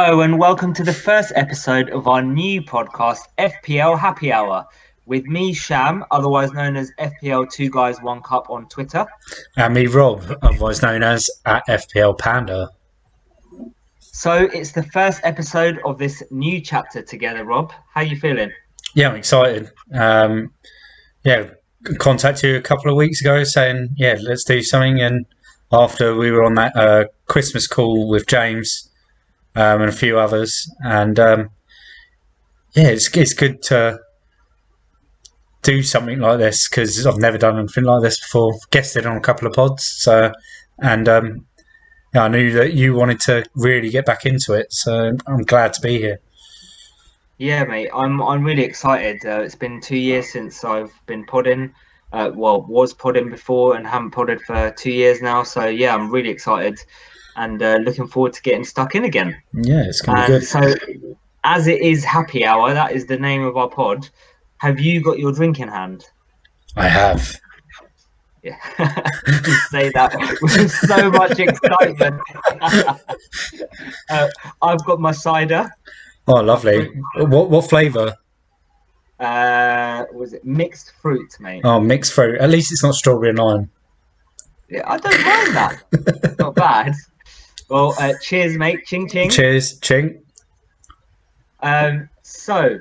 Hello and welcome to the first episode of our new podcast, FPL Happy Hour, with me, Sham, otherwise known as FPL Two Guys One Cup on Twitter. And me, Rob, otherwise known as at FPL Panda. So it's the first episode of this new chapter together, Rob. How you feeling? Yeah, I'm excited. Contacted you a couple of weeks ago saying, let's do something. And after we were on that Christmas call with James and a few others, and it's good to do something like this because I've never done anything like this before. Guested on a couple of pods, and I knew that you wanted to really get back into it, so I'm glad to be here. Yeah, mate, I'm really excited. It's been 2 years since I've been podding. Was podding before and haven't podded for 2 years now. So yeah, I'm really excited and looking forward to getting stuck in again. Yeah, it's gonna be good. So, as it is Happy Hour, that is the name of our pod. Have you got your drink in hand? I have. Yeah, you say that with so much excitement. I've got my cider. Oh, lovely. What flavour? Was it mixed fruit, mate? Oh, mixed fruit. At least it's not strawberry and lime. Yeah, I don't mind that. Not bad. Well, cheers, mate. Ching ching. Cheers, ching. So,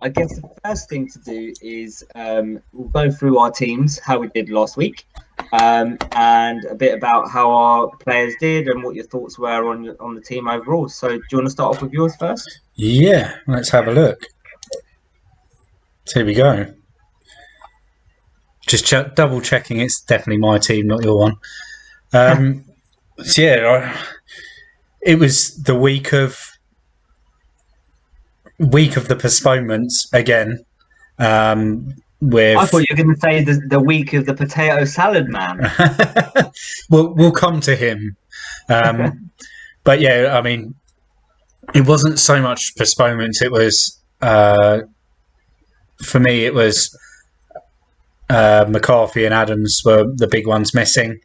I guess the first thing to do is we'll go through our teams, how we did last week, and a bit about how our players did and what your thoughts were on the team overall. So, do you want to start off with yours first? Yeah, let's have a look. So here we go. Just double checking it's definitely my team, not your one. It was the week of the postponements again. I thought you were going to say the week of the potato salad man. we'll come to him. But yeah, I mean, it wasn't so much postponements. It was, for me, it was McCarthy and Adams were the big ones missing.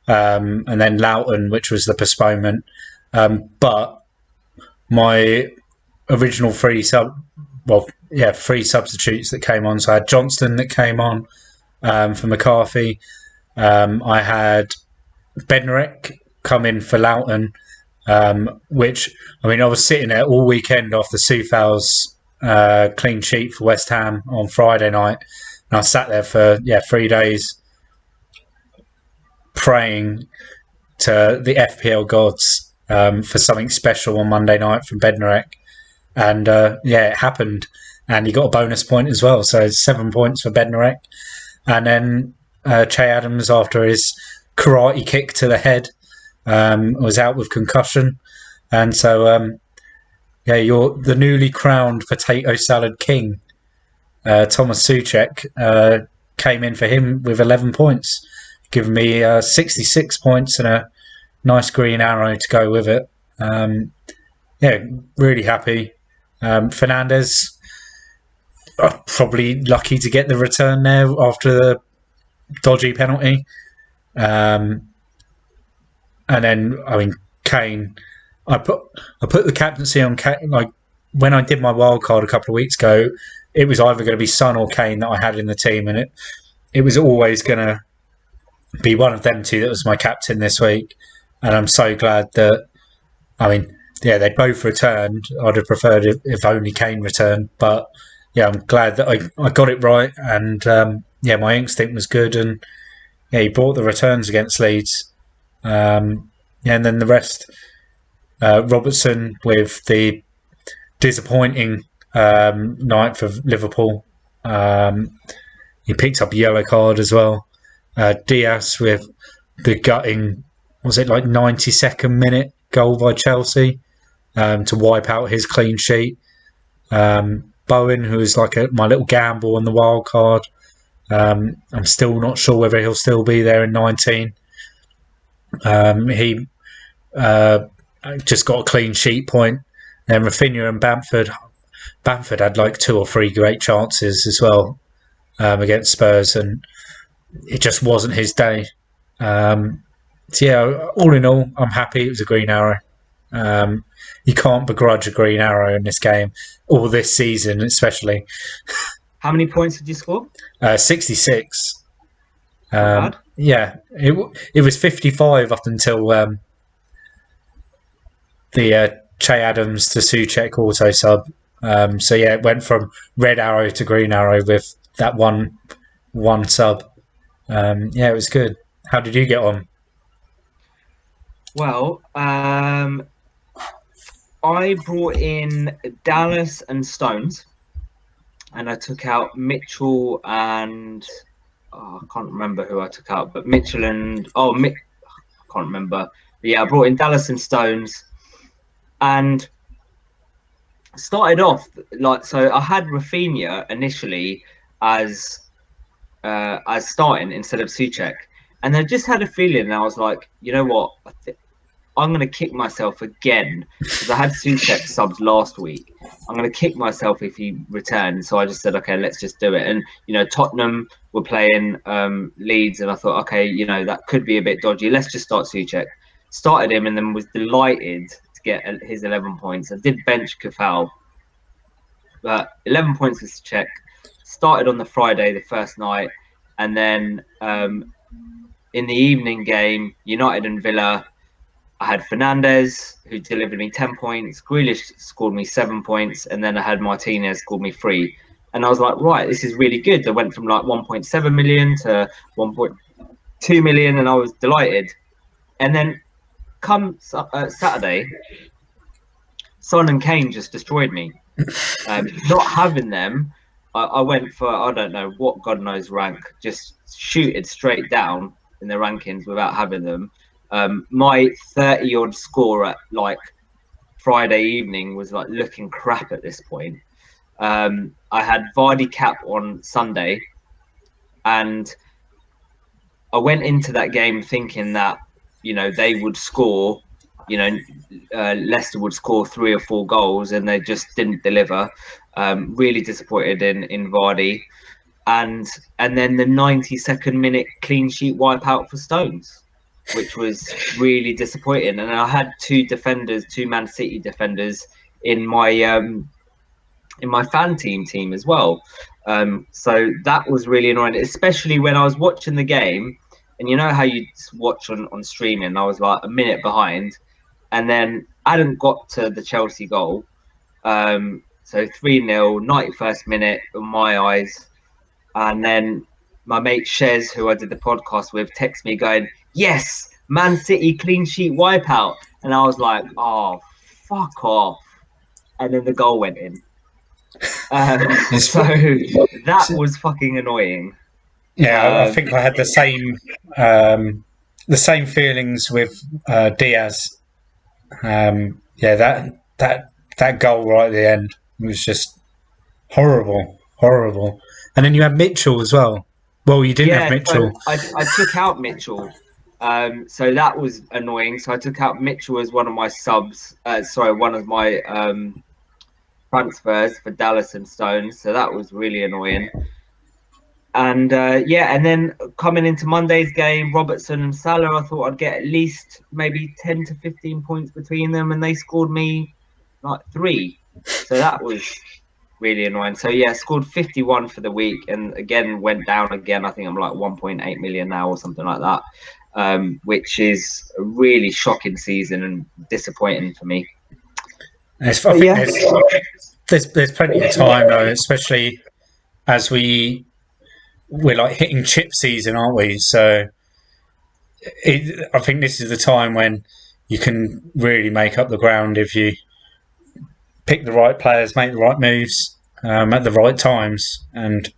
And then Loughton, which was the postponement. But my original three substitutes that came on. So I had Johnston that came on for McCarthy. I had Bednarek come in for Loughton, which, I mean, I was sitting there all weekend after Soufal's clean sheet for West Ham on Friday night. And I sat there for 3 days praying to the FPL gods for something special on Monday night from Bednarek. And it happened. And he got a bonus point as well. So 7 points for Bednarek. And then Che Adams, after his karate kick to the head, was out with concussion. And so, you're the newly crowned potato salad king. Thomas Souček came in for him with 11 points, giving me 66 points and a nice green arrow to go with it. Really happy. Fernandez, probably lucky to get the return there after the dodgy penalty. And then, I mean, Kane, I put the captaincy on Kane. Like, when I did my wild card a couple of weeks ago, it was either going to be Son or Kane that I had in the team, and it was always going to be one of them two that was my captain this week. And I'm so glad that, I mean, they both returned. I'd have preferred if only Kane returned, but yeah, I'm glad that I got it right, and my instinct was good, and he brought the returns against Leeds, and then the rest. Robertson with the disappointing night for Liverpool. He picked up a yellow card as well. Diaz with the gutting, was it like 92nd minute goal by Chelsea to wipe out his clean sheet. Bowen, who is like my little gamble on the wild card. I'm still not sure whether he'll still be there in 19. He just got a clean sheet point. Then Rafinha and Bamford had like 2 or 3 great chances as well against Spurs, and it just wasn't his day. All in all, I'm happy it was a green arrow. You can't begrudge a green arrow in this game, or this season especially. How many points did you score? 66. Not bad. Yeah, it was 55 up until the Che Adams to Souček auto sub. So yeah, it went from red arrow to green arrow with that one sub. Yeah, it was good. How did you get on? Well, I brought in Dallas and Stones, and I took out Mitchell and I can't remember who I took out, but Mitchell and I can't remember. But yeah, I brought in Dallas and Stones, and started off so. I had Rafinha initially as starting instead of Souček, and I just had a feeling. And I was like, you know what, I'm going to kick myself again because I had Souček subbed last week. I'm going to kick myself if he returns. So I just said, okay, let's just do it. And, Tottenham were playing Leeds, and I thought, okay, that could be a bit dodgy. Let's just start Souček. Started him and then was delighted to get his 11 points. I did bench Kafal, but 11 points with Souček. Started on the Friday, the first night. And then in the evening game, United and Villa, I had Fernandez, who delivered me 10 points. Grealish scored me 7 points. And then I had Martinez scored me 3. And I was like, right, this is really good. I went from like 1.7 million to 1.2 million, and I was delighted. And then come Saturday, Son and Kane just destroyed me. Not having them, I went for, I don't know what God knows rank, just shooted straight down in the rankings without having them. My 30-odd score at like Friday evening was like looking crap at this point. I had Vardy cap on Sunday, and I went into that game thinking that they would score. Leicester would score 3 or 4 goals, and they just didn't deliver. Really disappointed in Vardy, and then the 92nd minute clean sheet wipeout for Stones, which was really disappointing. And I had two Man City defenders in my fan team as well. So that was really annoying, especially when I was watching the game. And you know how you watch on streaming, I was like a minute behind, and then I hadn't got to the Chelsea goal. So 3-0, 91st minute in my eyes. And then my mate Shez, who I did the podcast with, texted me going, yes, Man City clean sheet wipeout. And I was like, oh, fuck off. And then the goal went in. So that was fucking annoying. Yeah, I think I had the same feelings with Diaz. Yeah, that goal right at the end was just horrible. And then you had Mitchell as well. Well, you didn't have Mitchell. So I took out Mitchell. So that was annoying. So I took out Mitchell as one of my subs. One of my transfers for Dallas and Stones. So that was really annoying. And and then coming into Monday's game, Robertson and Salah, I thought I'd get at least maybe 10 to 15 points between them, and they scored me like 3. So that was really annoying. So yeah, scored 51 for the week, and again went down again. I think I'm like 1.8 million now or something like that, which is a really shocking season and disappointing for me. I think there's plenty of time though, especially as we're like hitting chip season, aren't we? So I think this is the time when you can really make up the ground if you pick the right players, make the right moves at the right times. And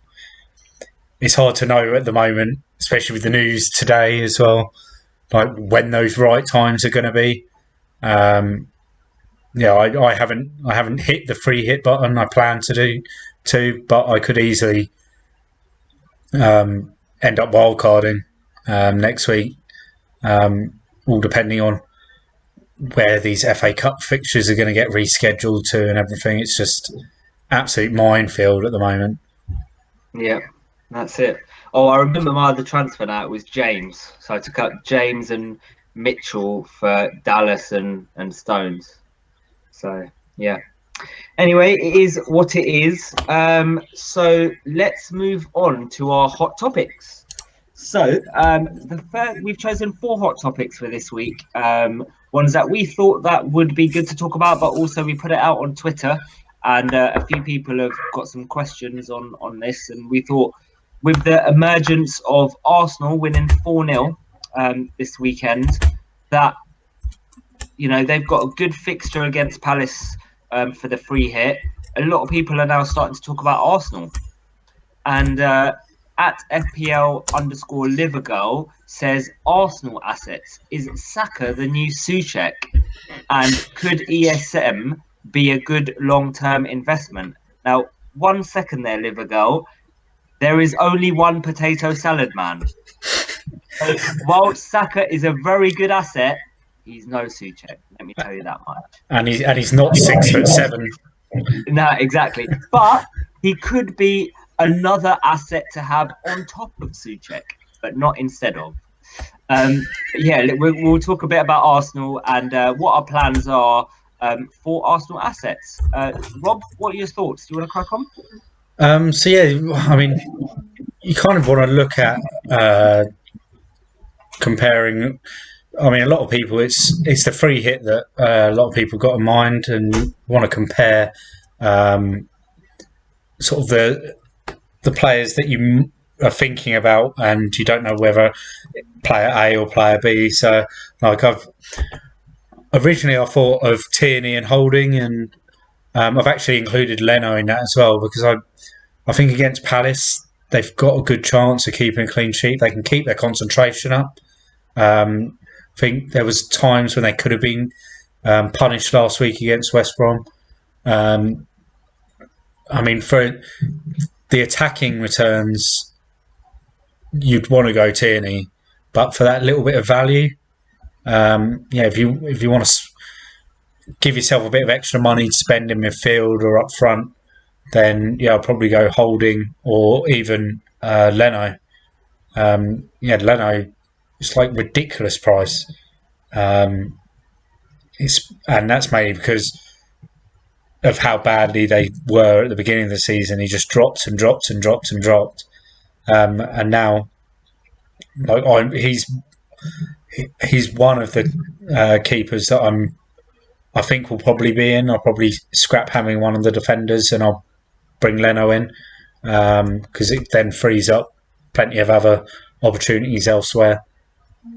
it's hard to know at the moment, especially with the news today as well, like when those right times are going to be. I haven't hit the free hit button. I plan to, but I could easily end up wildcarding next week, all depending on where these FA Cup fixtures are going to get rescheduled to and everything. It's just absolute minefield at the moment. Yeah, that's it. Oh, I remember my other transfer now. It was James. So I took out James and Mitchell for Dallas and Stones. So yeah. Anyway, it is what it is. So let's move on to our hot topics. So we've chosen 4 hot topics for this week. Ones that we thought that would be good to talk about, but also we put it out on Twitter, and a few people have got some questions on this, and we thought with the emergence of Arsenal winning 4-0 this weekend, that they've got a good fixture against Palace for the free hit. A lot of people are now starting to talk about Arsenal. And at FPL_Livergirl says Arsenal assets. Is Saka the new Souček? And could ESM be a good long-term investment? Now, 1 second there, Livergirl. There is only one potato salad man. So while Saka is a very good asset, he's no Souček. Let me tell you that much. And he's not 6'7". No, exactly. But he could be another asset to have on top of Souček, but not instead of. We'll talk a bit about Arsenal and what our plans are for Arsenal assets. Rob, what are your thoughts? Do you want to crack on? So yeah, I mean, you kind of want to look at comparing. I mean, a lot of people, it's the free hit that a lot of people got in mind, and want to compare sort of the players that you are thinking about, and you don't know whether player A or player B. So, like I thought of Tierney and Holding, and I've actually included Leno in that as well, because I think against Palace they've got a good chance of keeping a clean sheet. They can keep their concentration up. I think there was times when they could have been punished last week against West Brom. I mean, for the attacking returns, you'd want to go Tierney, but for that little bit of value, if you want to give yourself a bit of extra money to spend in midfield or up front, then I'll probably go Holding or even Leno. Leno, it's like ridiculous price. And that's mainly because of how badly they were at the beginning of the season. He just dropped and dropped and dropped and dropped. And now, he's one of the keepers that I think will probably be in. I'll probably scrap having one of the defenders, and I'll bring Leno in because it then frees up plenty of other opportunities elsewhere.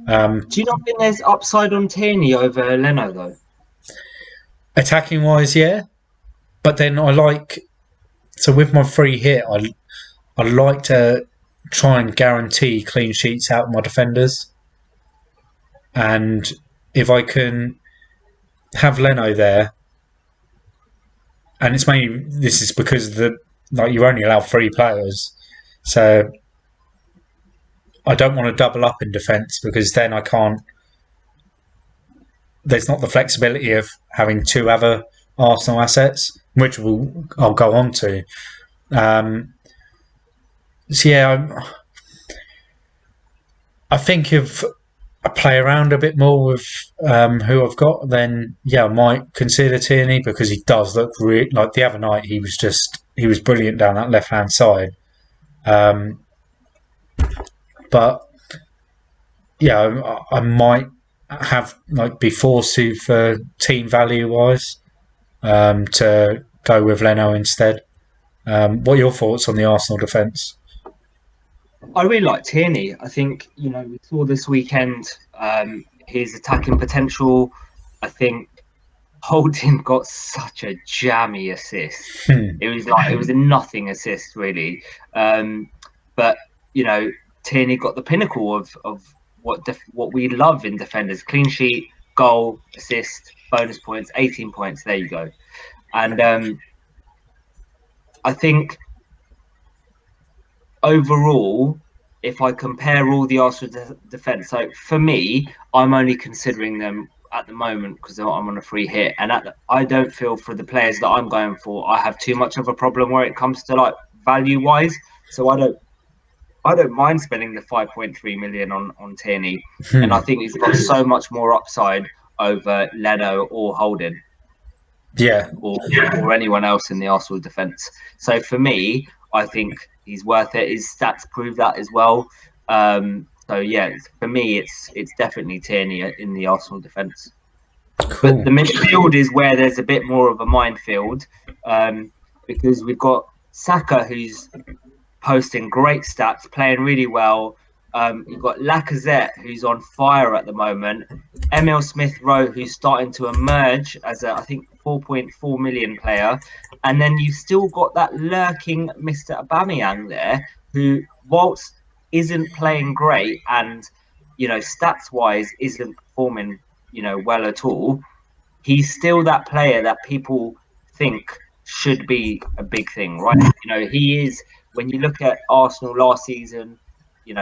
Do you not think there's upside on Tierney over Leno though? Attacking wise, yeah, but then with my free hit, I like to try and guarantee clean sheets out of my defenders, and if I can have Leno there, and this is because you only allow 3 players, so I don't want to double up in defence, because then I can't. There's not the flexibility of having 2 other Arsenal assets, which I'll go on to. I think if I play around a bit more with who I've got, then I might consider Tierney, because he does look like the other night he was brilliant down that left hand side. But I might have be forced to, for team value wise, to go with Leno instead. What are your thoughts on the Arsenal defence? I really like Tierney. I think we saw this weekend his attacking potential. I think Holding got such a jammy assist. It was a nothing assist really, but Tierney got the pinnacle of what we love in defenders: clean sheet, goal, assist, bonus points, 18 points. There you go. And I think overall, if I compare all the Arsenal defence, so for me, I'm only considering them at the moment because I'm on a free hit, and I don't feel for the players that I'm going for, I have too much of a problem where it comes to value wise. So I don't I don't mind spending the 5.3 million on Tierney, and Hmm. I think he's got so much more upside over Leno or Holding Yeah, or anyone else in the Arsenal defence. So for me, I think he's worth it. His stats prove that as well. So yeah, for me, it's definitely Tierney in the Arsenal defence. But cool. the midfield is where there's a bit more of a minefield, because we've got Saka, who's posting great stats, playing really well. You've got Lacazette, who's on fire at the moment. Emil Smith Rowe, who's starting to emerge as a, I think, 4.4 million player. And then you've still got that lurking Mr. Aubameyang there, who, whilst isn't playing great and, stats wise isn't performing, well at all, he's still that player that people think should be a big thing, right? He is. When you look at Arsenal last season, you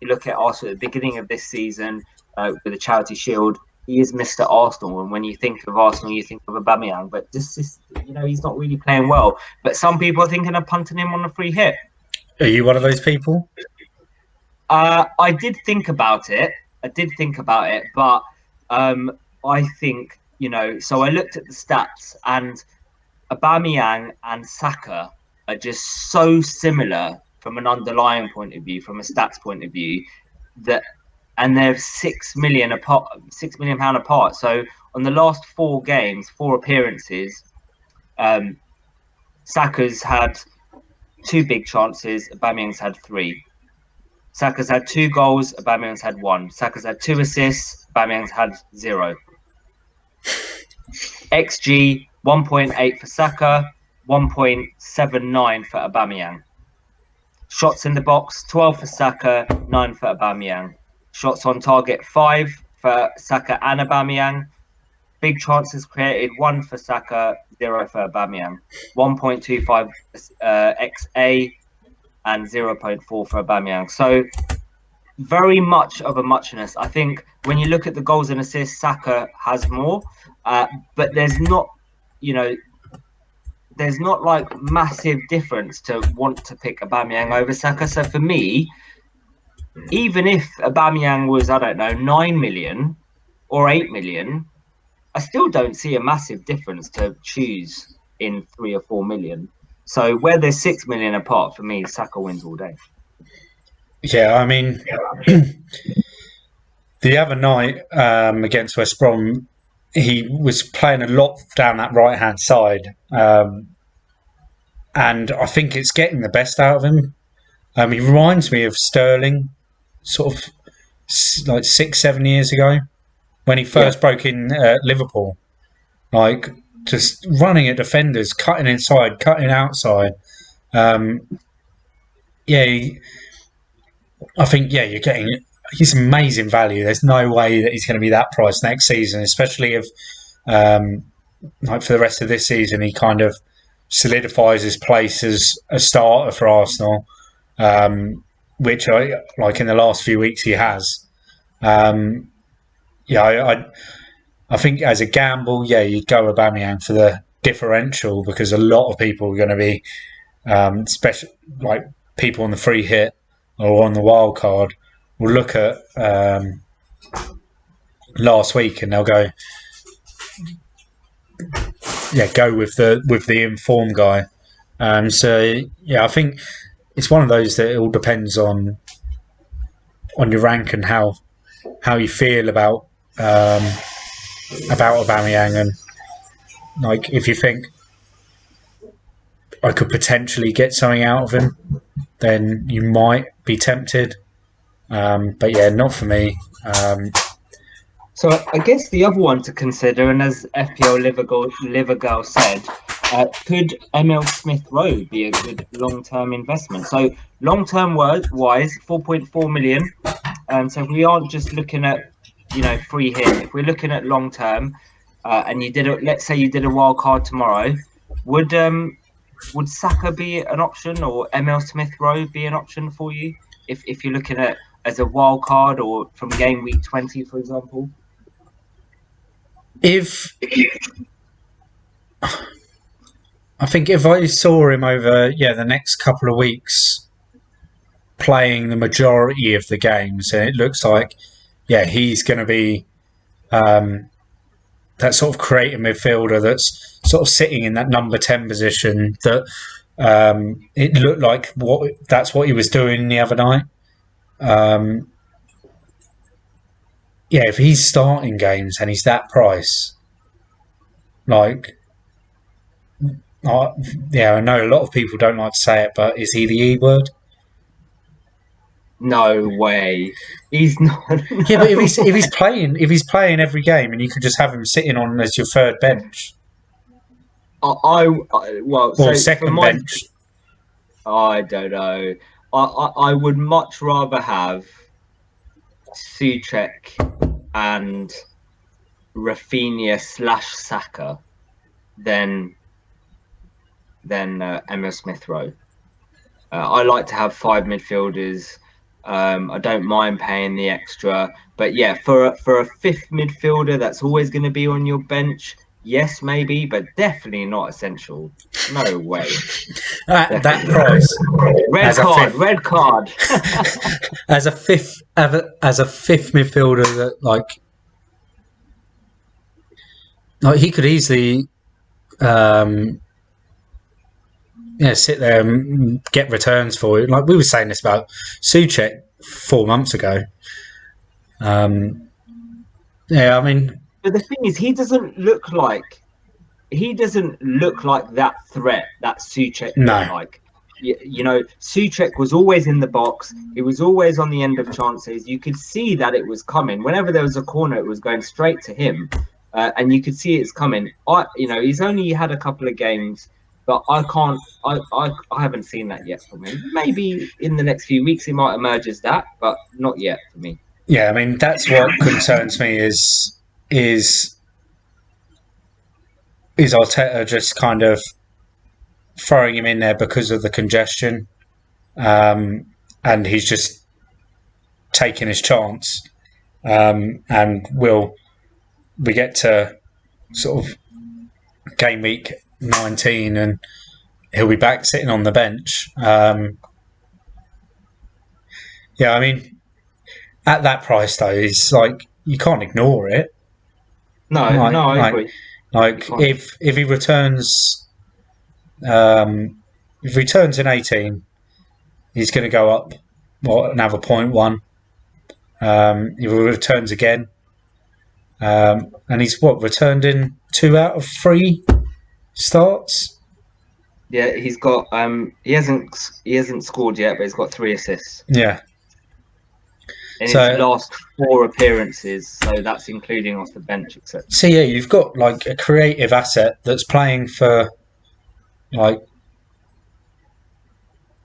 look at Arsenal at the beginning of this season with the Charity Shield. He is Mr. Arsenal, and when you think of Arsenal, you think of Aubameyang. But this, he's not really playing well. But some people are thinking of punting him on a free hit. Are you one of those people? I did think about it. But I think So I looked at the stats, and Aubameyang and Saka are just so similar from an underlying point of view, from a stats point of view, that and they're 6 million apart, £6 million apart. So on the last 4 games, 4 appearances, Saka's had 2 big chances, Aubameyang's had 3. Saka's had 2 goals, Aubameyang's had 1. Saka's had 2 assists, Aubameyang's had 0. XG 1.8 for Saka, 1.79 for Aubameyang. Shots in the box 12 for Saka, 9 for Aubameyang. Shots on target 5 for Saka and Aubameyang. Big chances created 1 for Saka, 0 for Aubameyang. 1.25 XA and 0.4 for Aubameyang. So very much of a muchness. I think when you look at the goals and assists, Saka has more, but you know, there's not like massive difference to want to pick Aubameyang over Saka. So for me, even if Aubameyang was, I don't know, 9 million or 8 million, I still don't see a massive difference to choose in 3 or 4 million. So where there's 6 million apart, for me, Saka wins all day. Yeah, I mean, the other night against West Brom, he was playing a lot down that right hand side, and I think it's getting the best out of him. He reminds me of Sterling, sort of like 6, 7 years ago when he Yeah. first broke in Liverpool, like just running at defenders, cutting inside, cutting outside. Um, yeah, I think you're getting. He's amazing value. There's no way that he's going to be that price next season, especially if, um, like for the rest of this season, he kind of solidifies his place as a starter for Arsenal, which I like in the last few weeks he has. Um, yeah, I think as a gamble, you'd go Aubameyang for the differential because a lot of people are going to be, special like people on the free hit or on the wild card, will look at last week and they'll go, go with the informed guy. So I think it's one of those that it all depends on your rank and how you feel about Aubameyang, and like if you think I could potentially get something out of him, then you might be tempted. But not for me. So I guess the other one to consider, and as FPL Livergirl said, could Emil Smith Rowe be a good long-term investment? So long-term wise, 4.4 million. So if we aren't just looking at free hit, if we're looking at long-term, and let's say you did a wild card tomorrow, would Saka be an option or Emil Smith Rowe be an option for you if you're looking at as a wild card or from game week 20, for example? If I think if I saw him over the next couple of weeks playing the majority of the games, and it looks like, he's going to be that sort of creative midfielder that's sort of sitting in that number 10 position. That it looked like that's what he was doing the other night. If he's starting games and he's that price, like, I know a lot of people don't like to say it, but is he the E word? No way. He's not. No. Yeah, but if he's playing every game, and you could just have him sitting on as your third bench Well, or so for second my, bench, I don't know. I would much rather have Suchek and Rafinha/Saka than Emma Smith Rowe. I like to have 5 midfielders. I don't mind paying the extra, but for a fifth midfielder that's always going to be on your bench, yes, maybe, but definitely not essential. No way. at that price, Red card. as a fifth midfielder, that like he could easily sit there and get returns for it. Like we were saying this about Suchek 4 months ago. I mean, but the thing is, he doesn't look like that threat that Suchek looked like. Suchek was always in the box. He was always on the end of chances. You could see that it was coming. Whenever there was a corner, it was going straight to him, and you could see it's coming. He's only had a couple of games, but I haven't seen that yet from him. Maybe in the next few weeks he might emerge as that, but not yet for me. Yeah, I mean that's what concerns me is Arteta just kind of throwing him in there because of the congestion, and he's just taking his chance. And we get to sort of game week 19 and he'll be back sitting on the bench. I mean, at that price though, it's like you can't ignore it. I agree. Like if he returns, if he returns in 18, he's going to go up another 0.1. If he returns again, and he's returned in 2 out of 3 starts. Yeah, he's got he hasn't scored yet, but he's got 3 assists. Yeah. In his last 4 appearances, so that's including off the bench, etc. So you've got like a creative asset that's playing for, like,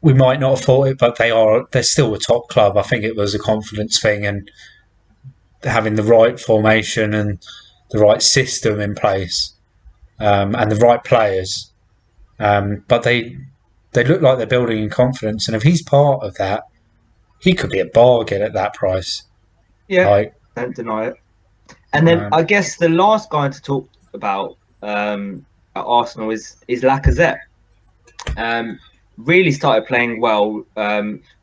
we might not have thought it, but they're still a top club. I think it was a confidence thing and having the right formation and the right system in place, and the right players. But they look like they're building in confidence, and if he's part of that, he could be a bargain at that price. Yeah, don't deny it. And then I guess the last guy to talk about at Arsenal is Lacazette. Really started playing well.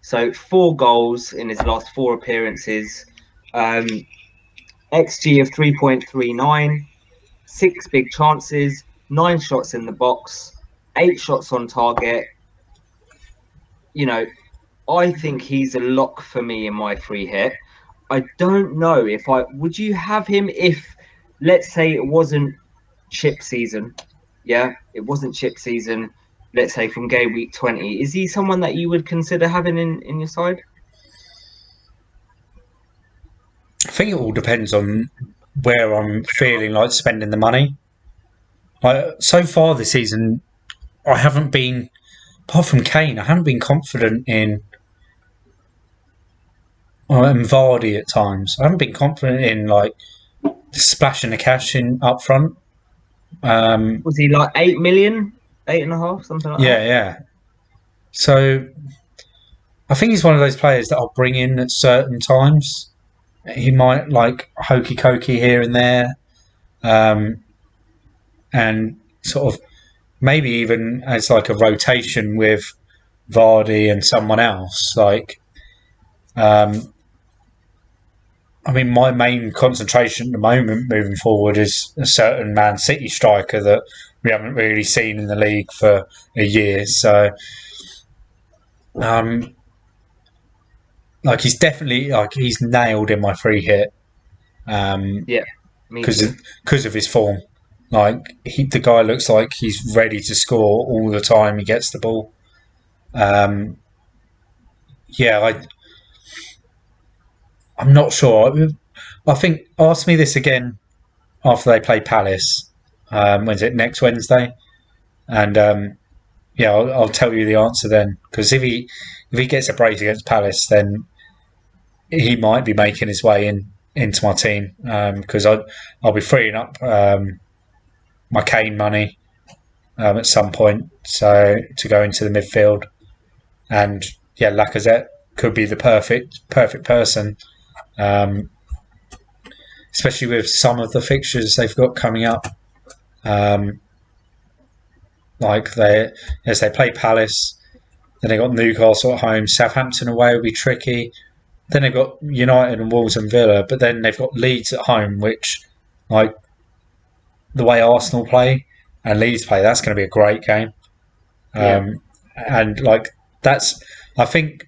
So 4 goals in his last 4 appearances. XG of 3.39, 6 big chances, 9 shots in the box, 8 shots on target. I think he's a lock for me in my free hit. I don't know would you have him if, let's say, it wasn't chip season. Yeah, it wasn't chip season. Let's say from game week 20. Is he someone that you would consider having in your side? I think it all depends on where I'm feeling like spending the money. Like, so far this season, I haven't been, apart from Kane, I haven't been confident in Vardy at times. I haven't been confident in like splashing the cash in up front. Was he like 8 million, 8.5, something like that? Yeah. So I think he's one of those players that I'll bring in at certain times. He might like hokey cokey here and there, and sort of maybe even as like a rotation with Vardy and someone else. Like, I mean, my main concentration at the moment moving forward is a certain Man City striker that we haven't really seen in the league for a year. So, like he's definitely he's nailed in my free hit. Yeah, me because too. of his form. Like the guy looks like he's ready to score all the time he gets the ball. Yeah, I'm not sure. I think ask me this again after they play Palace. When's it? Next Wednesday, and yeah, I'll tell you the answer then. Because if he gets a brace against Palace, then he might be making his way into my team. Because I'll be freeing up my Kane money at some point, so to go into the midfield, and yeah, Lacazette could be the perfect person, um, especially with some of the fixtures they've got coming up. Um, like as they play Palace, then they got Newcastle at home, Southampton away will be tricky. Then they've got United and Wolves and Villa, but then they've got Leeds at home, which, like the way Arsenal play and Leeds play, that's going to be a great game. Yeah. And like that's, I think,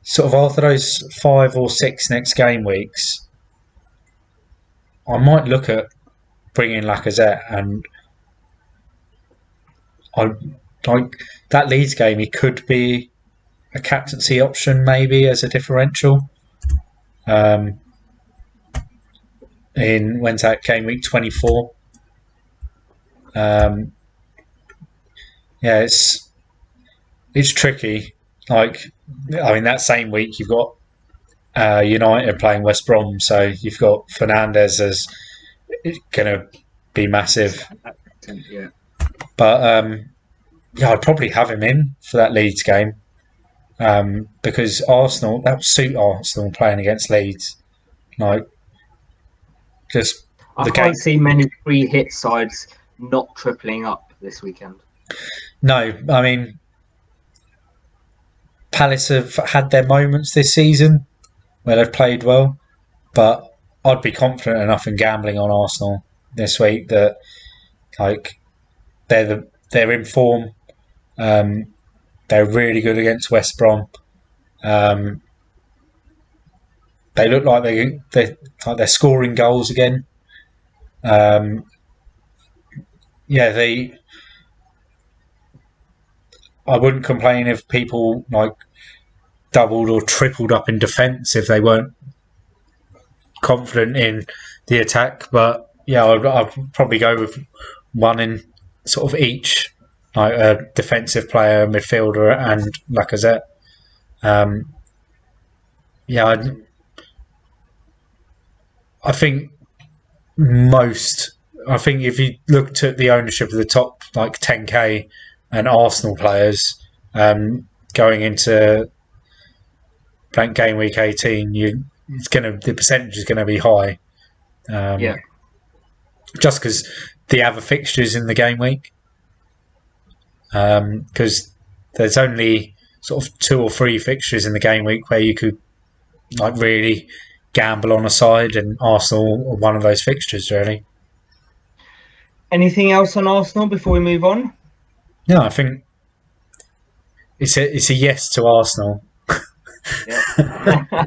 sort of after those 5 or 6 next game weeks, I might look at bringing Lacazette, and I like that Leeds game. He could be a captaincy option, maybe as a differential. Um, in when's that game week 24? Um, yeah, it's tricky. Like, I mean, that same week you've got United playing West Brom, so you've got Fernandez as going to be massive. Yeah. But yeah, I'd probably have him in for that Leeds game, because Arsenal, that would suit Arsenal playing against Leeds. Like, just I the game. can't see many free hit sides not tripling up this weekend. No, I mean, Palace have had their moments this season where they've played well, but I'd be confident enough in gambling on Arsenal this week that like they're in form. They're really good against West Brom. They look like they're scoring goals again. Yeah, I wouldn't complain if people like doubled or tripled up in defence if they weren't confident in the attack. But yeah, I'd probably go with one in sort of each, like a defensive player, midfielder, and Lacazette. Yeah, I think most. I think if you looked at the ownership of the top like 10k and Arsenal players going into blank game week 18, the percentage is gonna be high. Yeah. Just because the other fixtures in the game week, because there's only sort of 2 or 3 fixtures in the game week where you could like really gamble on a side, and Arsenal are one of those fixtures, really. Anything else on Arsenal before we move on? Yeah, I think it's a yes to Arsenal. Yeah.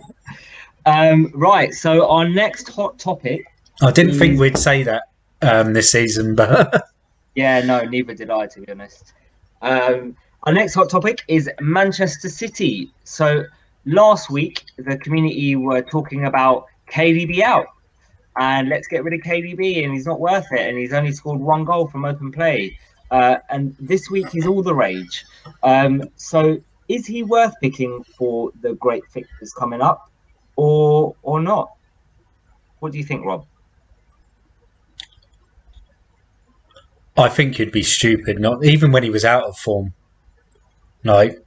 Right. So our next hot topic. I didn't think we'd say that this season, but yeah, no, neither did I, to be honest. Our next hot topic is Manchester City. So last week, the community were talking about KDB out, and let's get rid of KDB, and he's not worth it, and he's only scored 1 goal from open play. And this week he's all the rage. So is he worth picking for the great fixtures coming up, or not? What do you think, Rob? I think you'd be stupid not even when he was out of form. Like,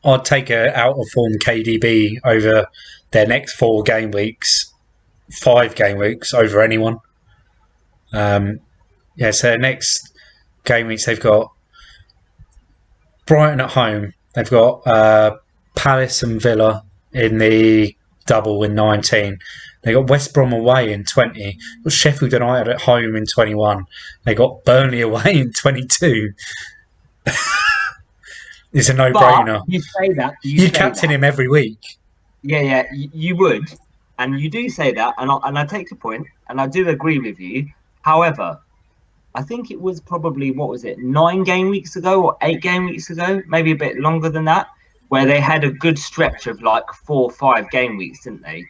I'd take a out of form KDB over their next 4 game weeks, 5 game weeks over anyone. Yeah, so their next game weeks they've got Brighton at home. They've got Palace and Villa in the double in 19. They got West Brom away in 20. They got Sheffield United at home in 21. They got Burnley away in 22. It's a But no-brainer. you say that. You captain him every week. Yeah, you would, and you do say that, and I take your point, and I do agree with you. However, I think it was probably, what was it, 9 game weeks ago or 8 game weeks ago, maybe a bit longer than that, where they had a good stretch of like 4 or 5 game weeks, didn't they?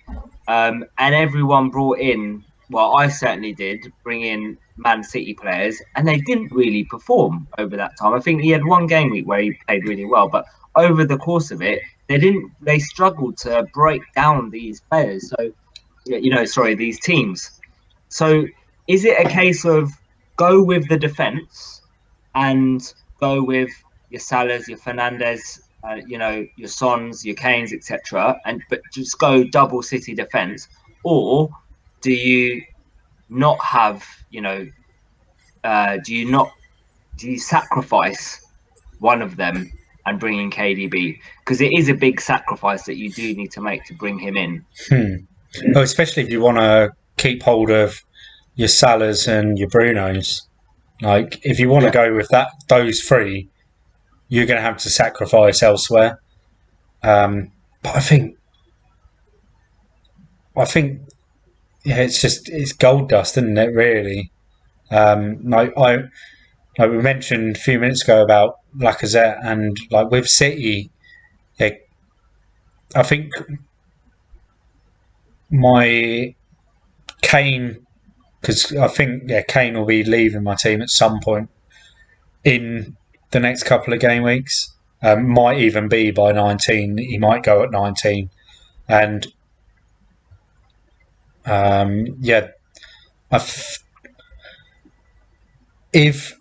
And everyone brought in, well, I certainly did bring in Man City players, and they didn't really perform over that time. I think he had 1 game week where he played really well, but over the course of it, they struggled to break down these players. So, sorry, these teams. So, is it a case of go with the defense and go with your Salahs, your Fernandez, your Sons, your Kanes, etc., but just go double City defense, or do you not have, do you sacrifice one of them and bring in KDB? Because it is a big sacrifice that you do need to make to bring him in. Well, especially if you want to keep hold of your Salahs and your Brunos. Like, if you want to go with those three, you're going to have to sacrifice elsewhere. But I think, yeah, it's gold dust, isn't it? Really. Like we mentioned a few minutes ago about Lacazette, and like with City, yeah, I think my Kane, because I think Kane will be leaving my team at some point in the next couple of game weeks. Might even be by 19. He might go at 19, and if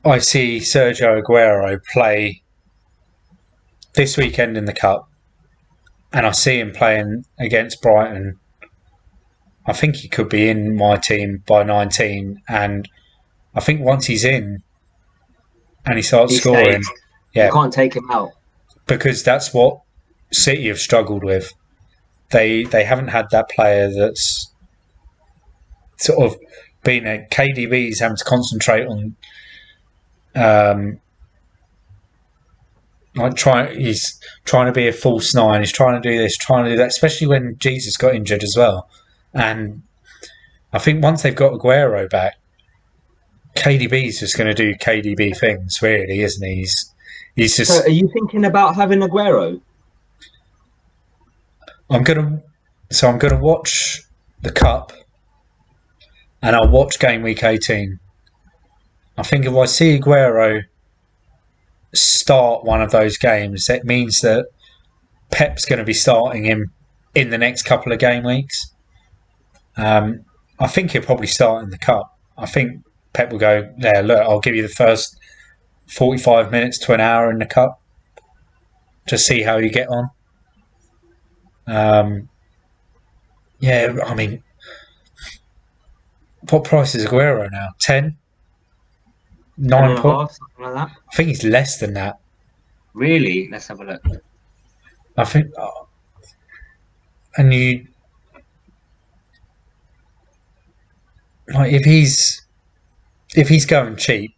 I see Sergio Aguero play this weekend in the Cup, and I see him playing against Brighton, I think he could be in my team by 19. And I think once he's in and he starts scoring, you can't take him out. Because that's what City have struggled with. They haven't had that player that's sort of been a KDB's having to concentrate on he's trying to be a false nine, he's trying to do this, trying to do that, especially when Jesus got injured as well. And I think once they've got Aguero back, KDB's just going to do KDB things, really, isn't he? He's just. So, are you thinking about having Aguero? I'm gonna watch the Cup, and I'll watch game week 18. I think if I see Aguero start one of those games, it means that Pep's going to be starting him in the next couple of game weeks. I think he'll probably start in the Cup. I think Pep will go, yeah, look, I'll give you the first 45 minutes to an hour in the Cup to see how you get on. Yeah, I mean, what price is Aguero now? 10? 9 points? Something like that. I think he's less than that. Really? Let's have a look. I think, and you, like, if he's going cheap.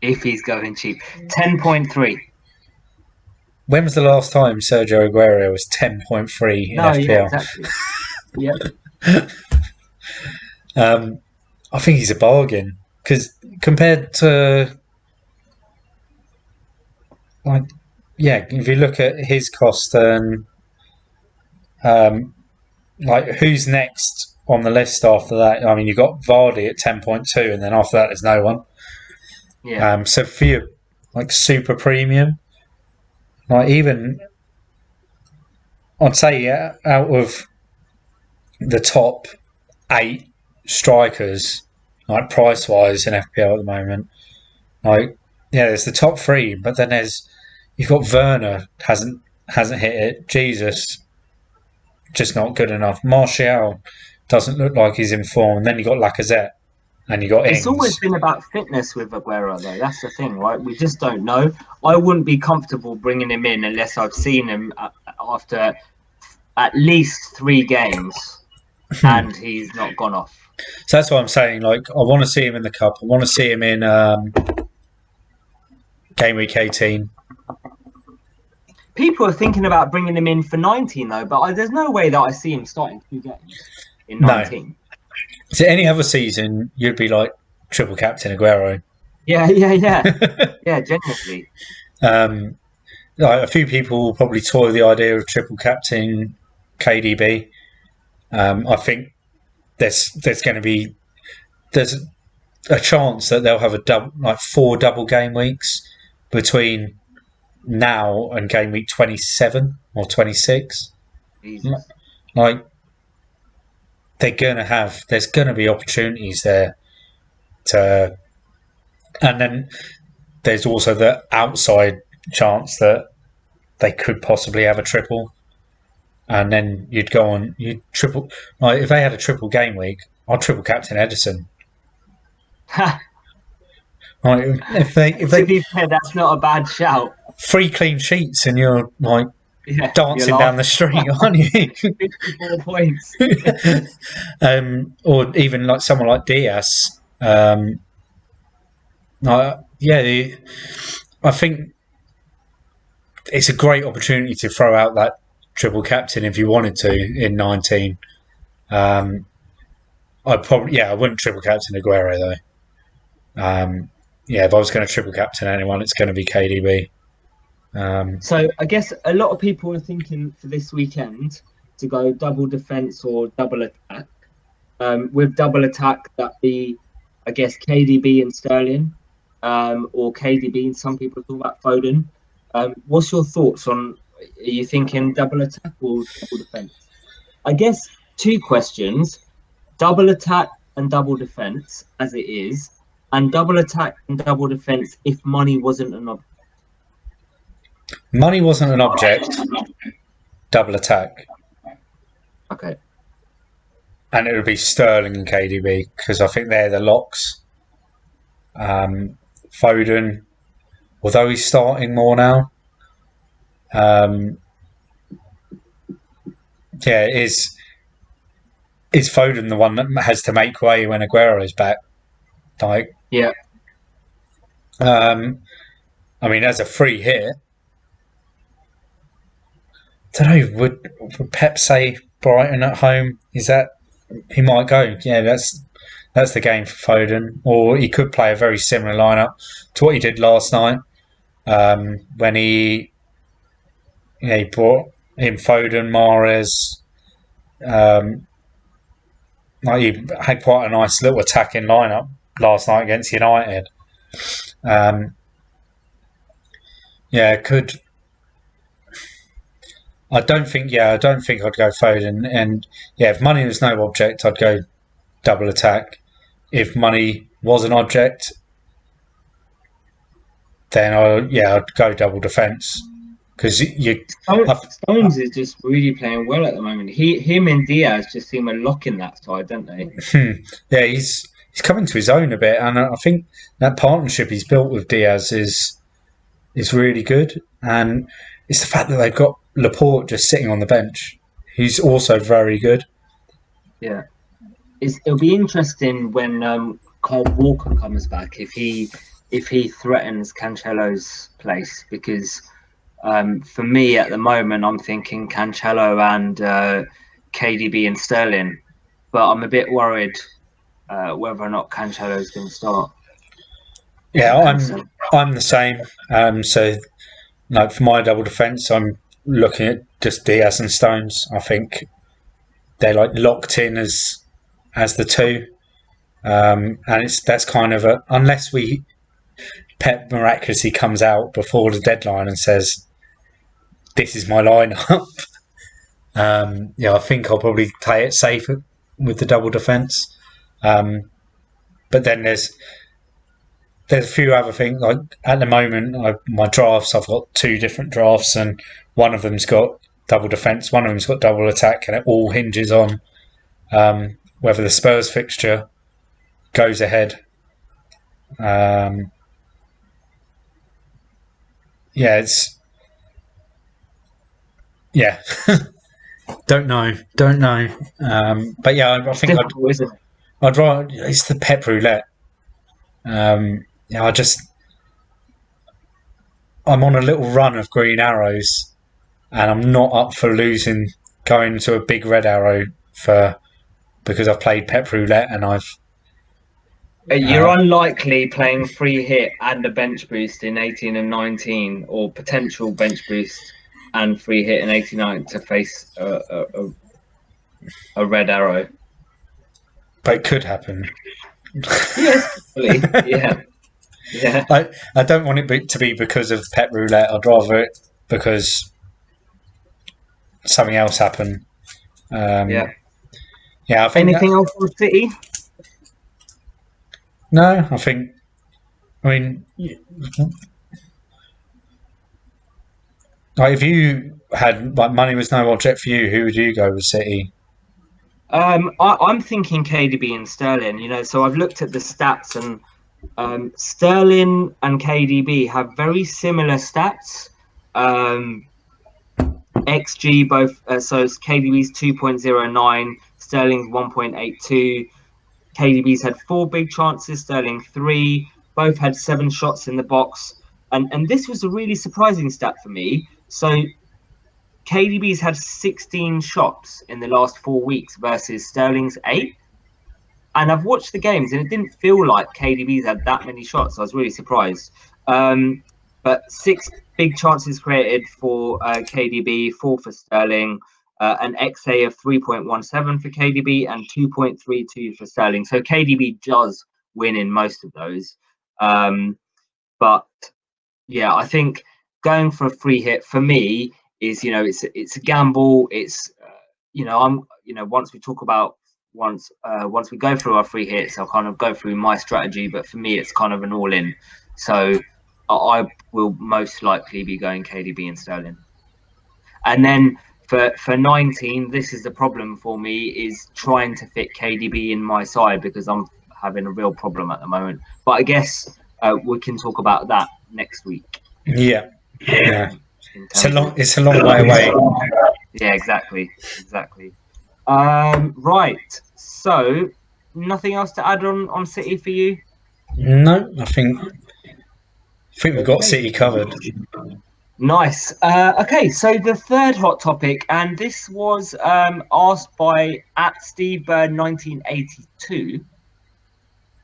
If he's going cheap. 10.3. When was the last time Sergio Aguero was 10.3 in FPL? Yeah, exactly. Yep. I think he's a bargain, because compared to, like, yeah, if you look at his cost and like who's next on the list after that? I mean, you've got Vardy at 10.2, and then after that, there's no one. Yeah. So for your like super premium, like even I'd say out of the top 8 strikers, like price wise in FPL at the moment, like there's the top 3, but then you've got Werner hasn't hit it. Jesus, just not good enough. Martial doesn't look like he's in form. And then you got Lacazette. and you got It's always Ings. been about fitness with Aguero, though. That's the thing, right? We just don't know. I wouldn't be comfortable bringing him in unless I've seen him after at least 3 games and he's not gone off. So that's what I'm saying. Like, I want to see him in the cup. I want to see him in game week 18. People are thinking about bringing him in for 19, though, but there's no way that I see him starting 2 games in No. 19. So any other season, you'd be like triple captain Aguero. Yeah. Yeah, genuinely. Like a few people will probably toy with the idea of triple captain KDB. I think there's going to be a chance that they'll have 4 double game weeks between now and game week 27 or 26. Jesus. Like there's going to be opportunities there and then there's also the outside chance that they could possibly have a triple, and then you'd triple. Like if they had a triple game week, I'd triple captain Edison. Like if they To be fair, that's not a bad shout. 3 clean sheets and you're like dancing you're down the street, aren't you? 54 points. Or even like someone like Diaz. I think it's a great opportunity to throw out that triple captain if you wanted to in 19. I wouldn't triple captain Aguero though. If I was going to triple captain anyone, it's going to be KDB. So I guess a lot of people are thinking for this weekend to go double defense or double attack. With double attack, that be, I guess, KDB and Sterling, or KDB and some people talk about Foden. What's your thoughts on? Are you thinking double attack or double defense? I guess 2 questions: double attack and double defense as it is, and double attack and double defense if money wasn't an object. Money wasn't an object. Double attack. Okay. And it would be Sterling and KDB because I think they're the locks. Foden, although he's starting more now, is Foden the one that has to make way when Aguero is back? Like, yeah. I mean, as a free hit, I don't know. Would Pep say Brighton at home? Is that he might go? Yeah, that's the game for Foden, or he could play a very similar lineup to what he did last night when he brought in Foden, Mahrez. He had quite a nice little attacking lineup last night against United. Could. I don't think I'd go Foden. And if money was no object, I'd go double attack. If money was an object, then I'd go double defense. Because Stones is just really playing well at the moment. Him and Diaz just seem a lock in that side, don't they? He's coming to his own a bit, and I think that partnership he's built with Diaz is really good. And it's the fact that they've got Laporte just sitting on the bench. He's also very good. Yeah, it'll be interesting when Kyle Walker comes back if he threatens Cancelo's place, because for me at the moment I'm thinking Cancelo and KDB and Sterling, but I'm a bit worried whether or not Cancelo is going to start. Yeah, I'm the same. So, for my double defence, I'm looking at just Diaz and Stones. I think they're locked in as the 2, and that's kind of unless Pep miraculously comes out before the deadline and says, "This is my lineup." I think I'll probably play it safe with the double defence. But then there's a few other things. Like at the moment, my drafts, I've got 2 different drafts, and one of them's got double defence, one of them's got double attack, and it all hinges on whether the Spurs fixture goes ahead. It's don't know. But yeah, I think I'd rather it's the pep roulette. I'm on a little run of green arrows, and I'm not up for losing going to a big red arrow because I've played pep roulette and I've. You're unlikely playing free hit and a bench boost in 18 and 19, or potential bench boost and free hit in 89 to face a red arrow. But it could happen. Yes, yeah. I don't want it to be because of pep roulette. I'd rather it because something else happened. I think. Anything else on City? No, I mean, like if you had like money was no object for you, who would you go with City? I'm thinking KDB and Sterling. So I've looked at the stats, and Sterling and KDB have very similar stats. XG both, so KDB's 2.09, Sterling's 1.82. KDB's had 4 big chances, Sterling 3. Both had 7 shots in the box, and this was a really surprising stat for me. So KDB's had 16 shots in the last 4 weeks versus Sterling's 8. And I've watched the games, and it didn't feel like KDB's had that many shots. I was really surprised. But 6 big chances created for KDB, 4 for Sterling, an XA of 3.17 for KDB and 2.32 for Sterling. So KDB does win in most of those. But yeah, I think going for a free hit for me is, it's a gamble. It's once we talk about once we go through our free hits, I'll kind of go through my strategy. But for me, it's kind of an all in. So I will most likely be going KDB and Sterling. And then for 19, this is the problem for me, is trying to fit KDB in my side because I'm having a real problem at the moment. But I guess we can talk about that next week. Yeah. It's a long way away. Yeah, exactly. Right. So nothing else to add on City for you? No, I think we've got City covered. Nice. Okay, so the third hot topic, and this was asked by @SteveBird1982.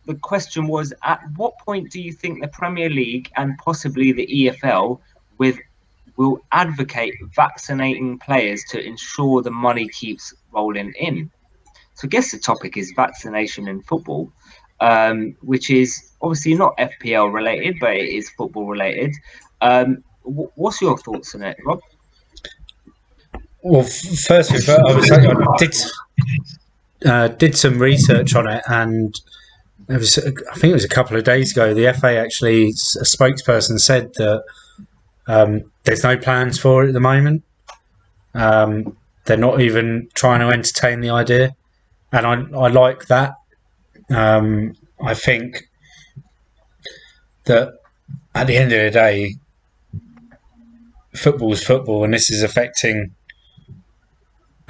The question was, at what point do you think the Premier League and possibly the EFL will advocate vaccinating players to ensure the money keeps rolling in? So I guess the topic is vaccination in football, which is obviously not FPL related, but it is football related. What's your thoughts on it, Rob? Well, firstly, I did some research on it, and I think it was a couple of days ago. The FA actually, a spokesperson said that there's no plans for it at the moment. They're not even trying to entertain the idea, and I like that. I think that at the end of the day, football is football, and this is affecting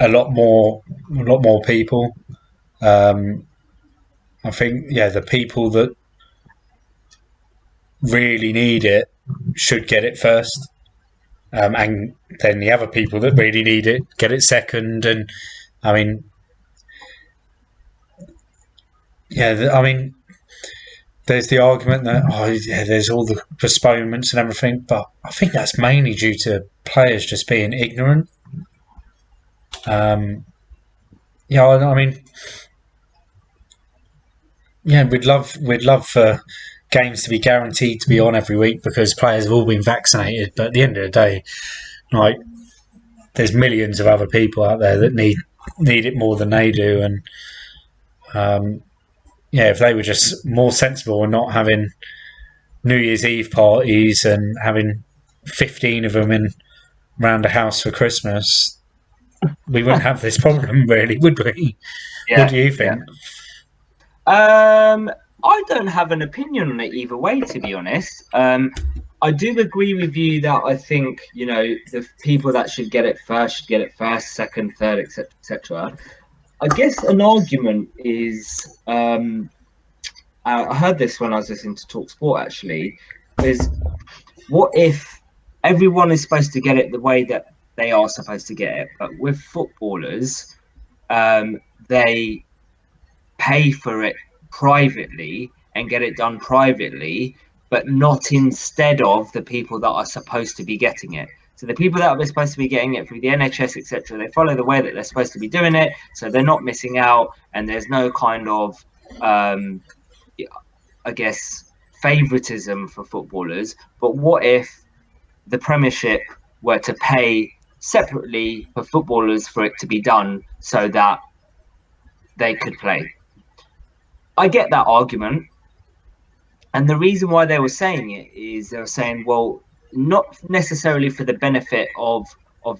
a lot more people. I think, the people that really need it should get it first, and then the other people that really need it get it second. And I mean, there's the argument that there's all the postponements and everything, but I think that's mainly due to players just being ignorant. We'd love for games to be guaranteed to be on every week because players have all been vaccinated. But at the end of the day, like, there's millions of other people out there that need it more than they do. And if they were just more sensible and not having New Year's Eve parties and having 15 of them in round a house for Christmas, we wouldn't have this problem, really, would we? Yeah, what do you think? I don't have an opinion on it either way, to be honest. I do agree with you that I think the people that should get it first, second, third, etc., etc. I guess an argument is I heard this when I was listening to Talk Sport actually, is what if everyone is supposed to get it the way that they are supposed to get it, but with footballers, they pay for it privately and get it done privately, but not instead of the people that are supposed to be getting it. So the people that are supposed to be getting it through the NHS, etc., they follow the way that they're supposed to be doing it, so they're not missing out, and there's no kind of, I guess, favoritism for footballers. But what if the Premiership were to pay separately for footballers for it to be done so that they could play? I get that argument. And the reason why they were saying it is they were saying, well, not necessarily for the benefit of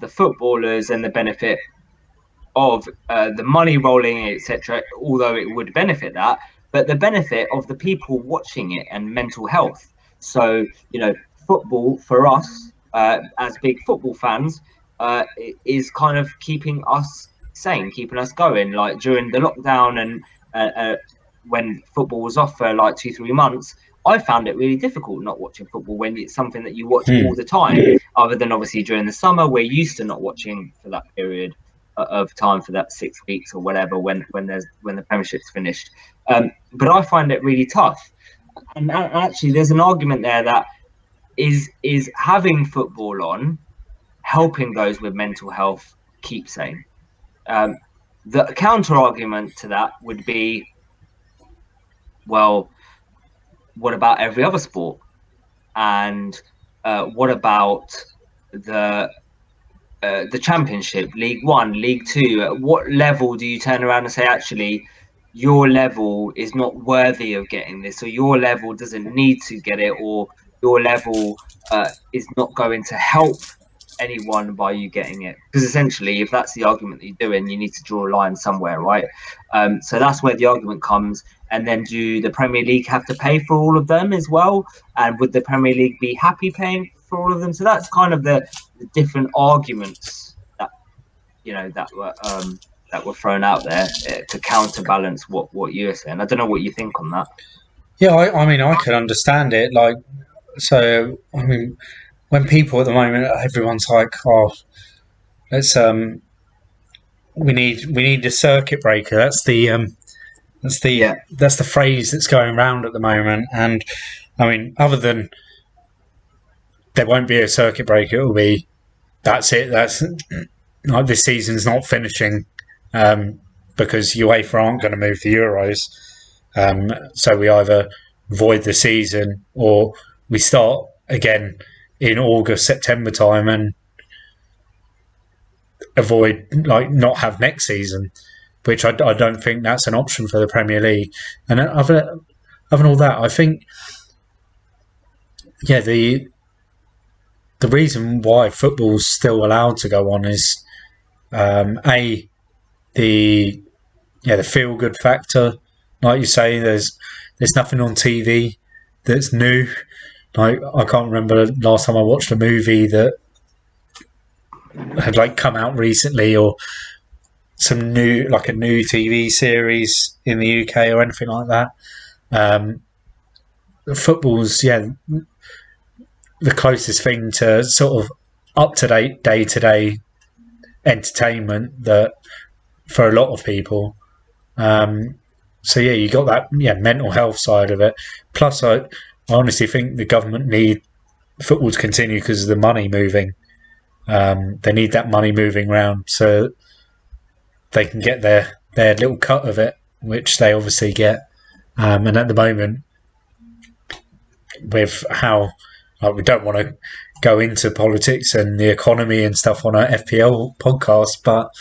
the footballers and the benefit of the money rolling, etc., although it would benefit that, but the benefit of the people watching it and mental health. So, football for us as big football fans is kind of keeping us sane, keeping us going. Like during the lockdown and when football was off for like 2-3 months, I found it really difficult not watching football when it's something that you watch all the time, other than obviously during the summer. We're used to not watching for that period of time, for that 6 weeks or whatever when the Premiership's finished. But I find it really tough. And actually, there's an argument there that is having football on helping those with mental health keep sane. The counter argument to that would be, well, what about every other sport? And what about the the Championship, League One, League Two? At what level do you turn around and say, actually, your level is not worthy of getting this, or your level doesn't need to get it, or your level is not going to help anyone by you getting it? Because essentially, if that's the argument that you're doing, you need to draw a line somewhere, right? So that's where the argument comes. And then do the Premier League have to pay for all of them as well? And would the Premier League be happy paying for all of them? So that's kind of the different arguments that that were thrown out there to counterbalance what you were saying. I don't know what you think on that. Yeah, I mean, I can understand it. Like, so, I mean, when people at the moment, everyone's like, oh, let's we need a circuit breaker. Yeah, That's the phrase that's going around at the moment. And I mean, other than there won't be a circuit breaker, it will be that's it. That's like this season's not finishing because UEFA aren't going to move the Euros. So we either void the season or we start again in August, September time and avoid, like, not have next season, which I don't think that's an option for the Premier League. And other than all that, I think, yeah, the reason why football's still allowed to go on is a the the feel good factor. Like you say, there's nothing on TV that's new. Like, I can't remember the last time I watched a movie that had like come out recently, or some new, like a new TV series in the UK or anything like that. Football's the closest thing to sort of up to date, day to day entertainment that for a lot of people. So yeah, you got that mental health side of it. Plus, I honestly think the government need football to continue because of the money moving. They need that money moving around so they can get their little cut of it, which they obviously get. And at the moment, with how, like, we don't want to go into politics and the economy and stuff on our FPL podcast, but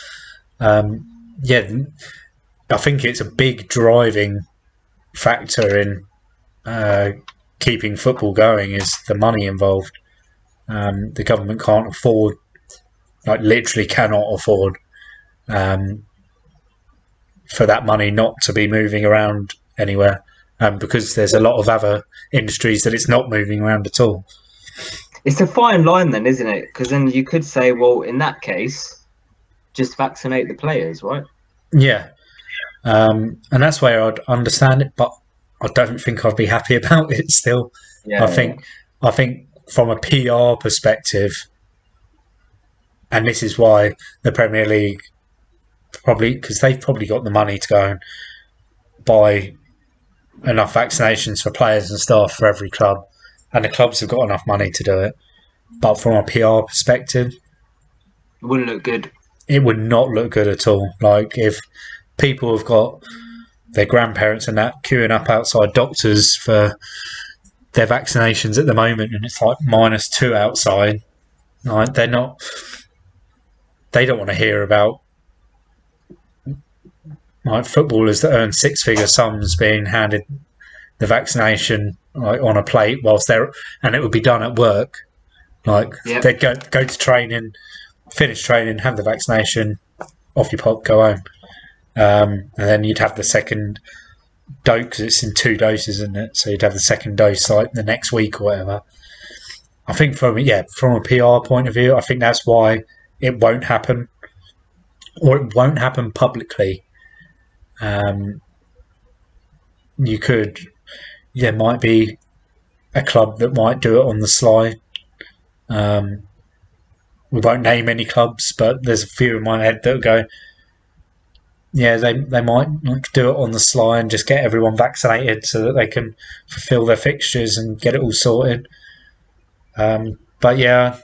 I think it's a big driving factor in keeping football going is the money involved. The government can't afford, like, literally cannot afford for that money not to be moving around anywhere, because there's a lot of other industries that it's not moving around at all. It's a fine line then, isn't it? Because then you could say, well, in that case, just vaccinate the players, right? Yeah, and that's where I'd understand it, but I don't think I'd be happy about it still. I Yeah. think I think from a PR perspective, and this is why the Premier League probably, because they've probably got the money to go and buy enough vaccinations for players and staff for every club, and the clubs have got enough money to do it. But from a PR perspective, It wouldn't look good. it would not look good at all. Like if people have got their grandparents and that queuing up outside doctors for their vaccinations at the moment, and it's like -2 outside. Like they don't want to hear about like footballers that earn six-figure sums being handed the vaccination like on a plate whilst and it would be done at work. Like Yeah. they'd go to training, finish training, have the vaccination, off you pop, go home, and then you'd have the second dose because it's in 2 doses, isn't it? So you'd have the second dose like the next week or whatever. I think from a PR point of view, I think that's why it won't happen, or it won't happen publicly. You could, there might be a club that might do it on the sly. We won't name any clubs, but there's a few in my head that go, yeah, they might like do it on the sly and just get everyone vaccinated so that they can fulfil their fixtures and get it all sorted. But yeah,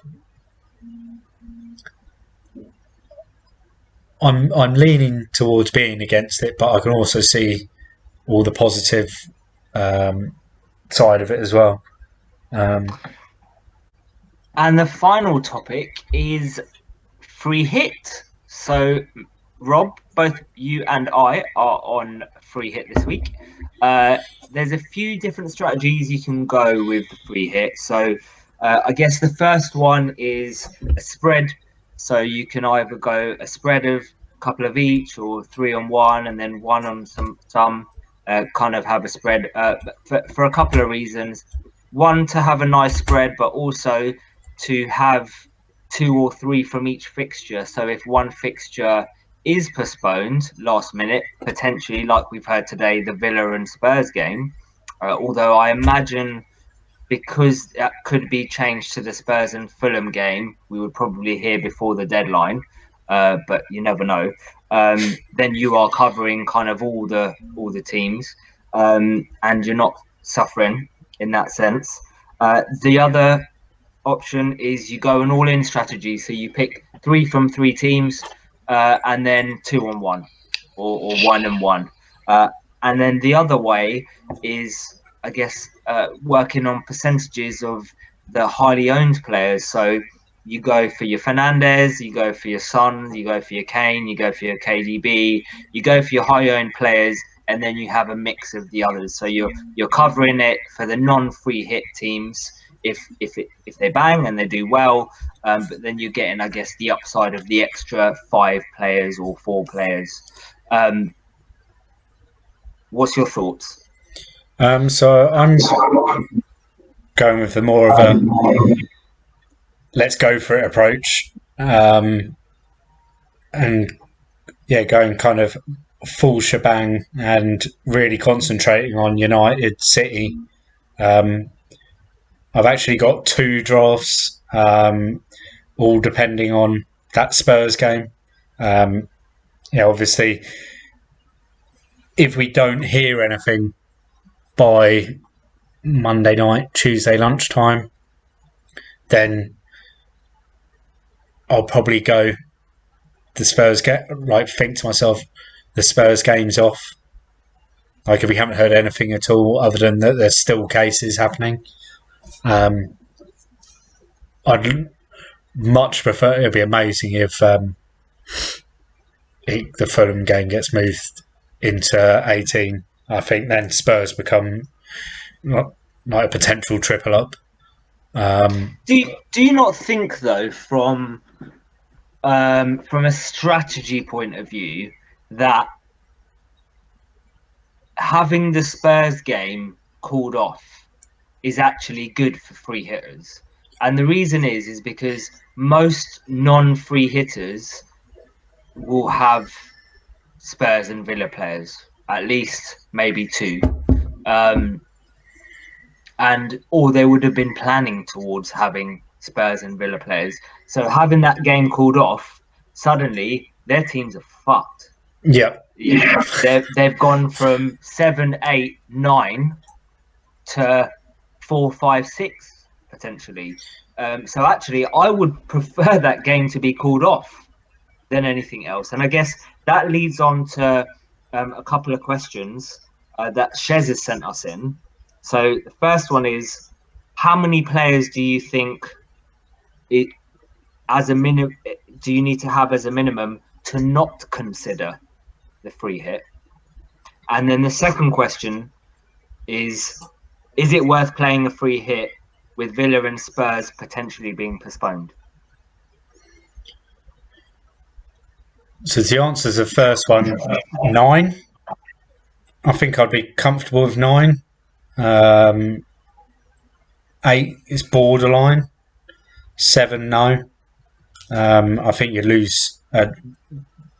I'm leaning towards being against it, but I can also see all the positive side of it as well. And the final topic is free hit. So, Rob, both you and I are on free hit this week. There's a few different strategies you can go with the free hit. So, I guess the first one is a spread. So you can either go a spread of a couple of each, or 3 on 1, and then one on some. Kind of have a spread for a couple of reasons. One, to have a nice spread, but also to have 2 or 3 from each fixture. So if one fixture is postponed last minute, potentially, like we've heard today, the Villa and Spurs game, although I imagine because that could be changed to the Spurs and Fulham game, we would probably hear before the deadline. But you never know. Then you are covering kind of all the teams, and you're not suffering in that sense. The other option is you go an all-in strategy. So you pick 3 from 3 teams, and then 2 on 1, or 1 and 1. And then the other way is, I guess, working on percentages of the highly owned players. So you go for your Fernandez, you go for your Son, you go for your Kane, you go for your KDB, you go for your high owned players, and then you have a mix of the others. So you're covering it for the non-free hit teams if they bang and they do well, but then you're getting, I guess, the upside of the extra 5 players or 4 players. What's your thoughts? So I'm going with the more of a let's go for it approach, and yeah, going kind of full shebang and really concentrating on United City. I've actually got 2 drafts, all depending on that Spurs game. Obviously, if we don't hear anything by Monday night, Tuesday lunchtime, then I'll probably go the Spurs think to myself, the Spurs game's off. Like if we haven't heard anything at all, other than that there's still cases happening. I'd much prefer. It'd be amazing if the Fulham game gets moved into 18. I think then Spurs become like a potential triple up. Do you not think, though, from a strategy point of view, that having the Spurs game called off is actually good for free hitters. And the reason is because most non-free hitters will have Spurs and Villa players, at least maybe two. And or they would have been planning towards having Spurs and Villa players. So having that game called off, suddenly their teams are fucked. Yeah. They've gone from 7, 8, 9 to 4, 5, 6 potentially. So actually, I would prefer that game to be called off than anything else. And I guess that leads on to a couple of questions that Shez has sent us in. So the first one is, how many players do you think it as a minimum do you need to have as a minimum to not consider the free hit? And then the second question is it worth playing a free hit with Villa and Spurs potentially being postponed? So the answer to the first one, 9. I think I'd be comfortable with 9. 8 is borderline. 7, no. I think you lose.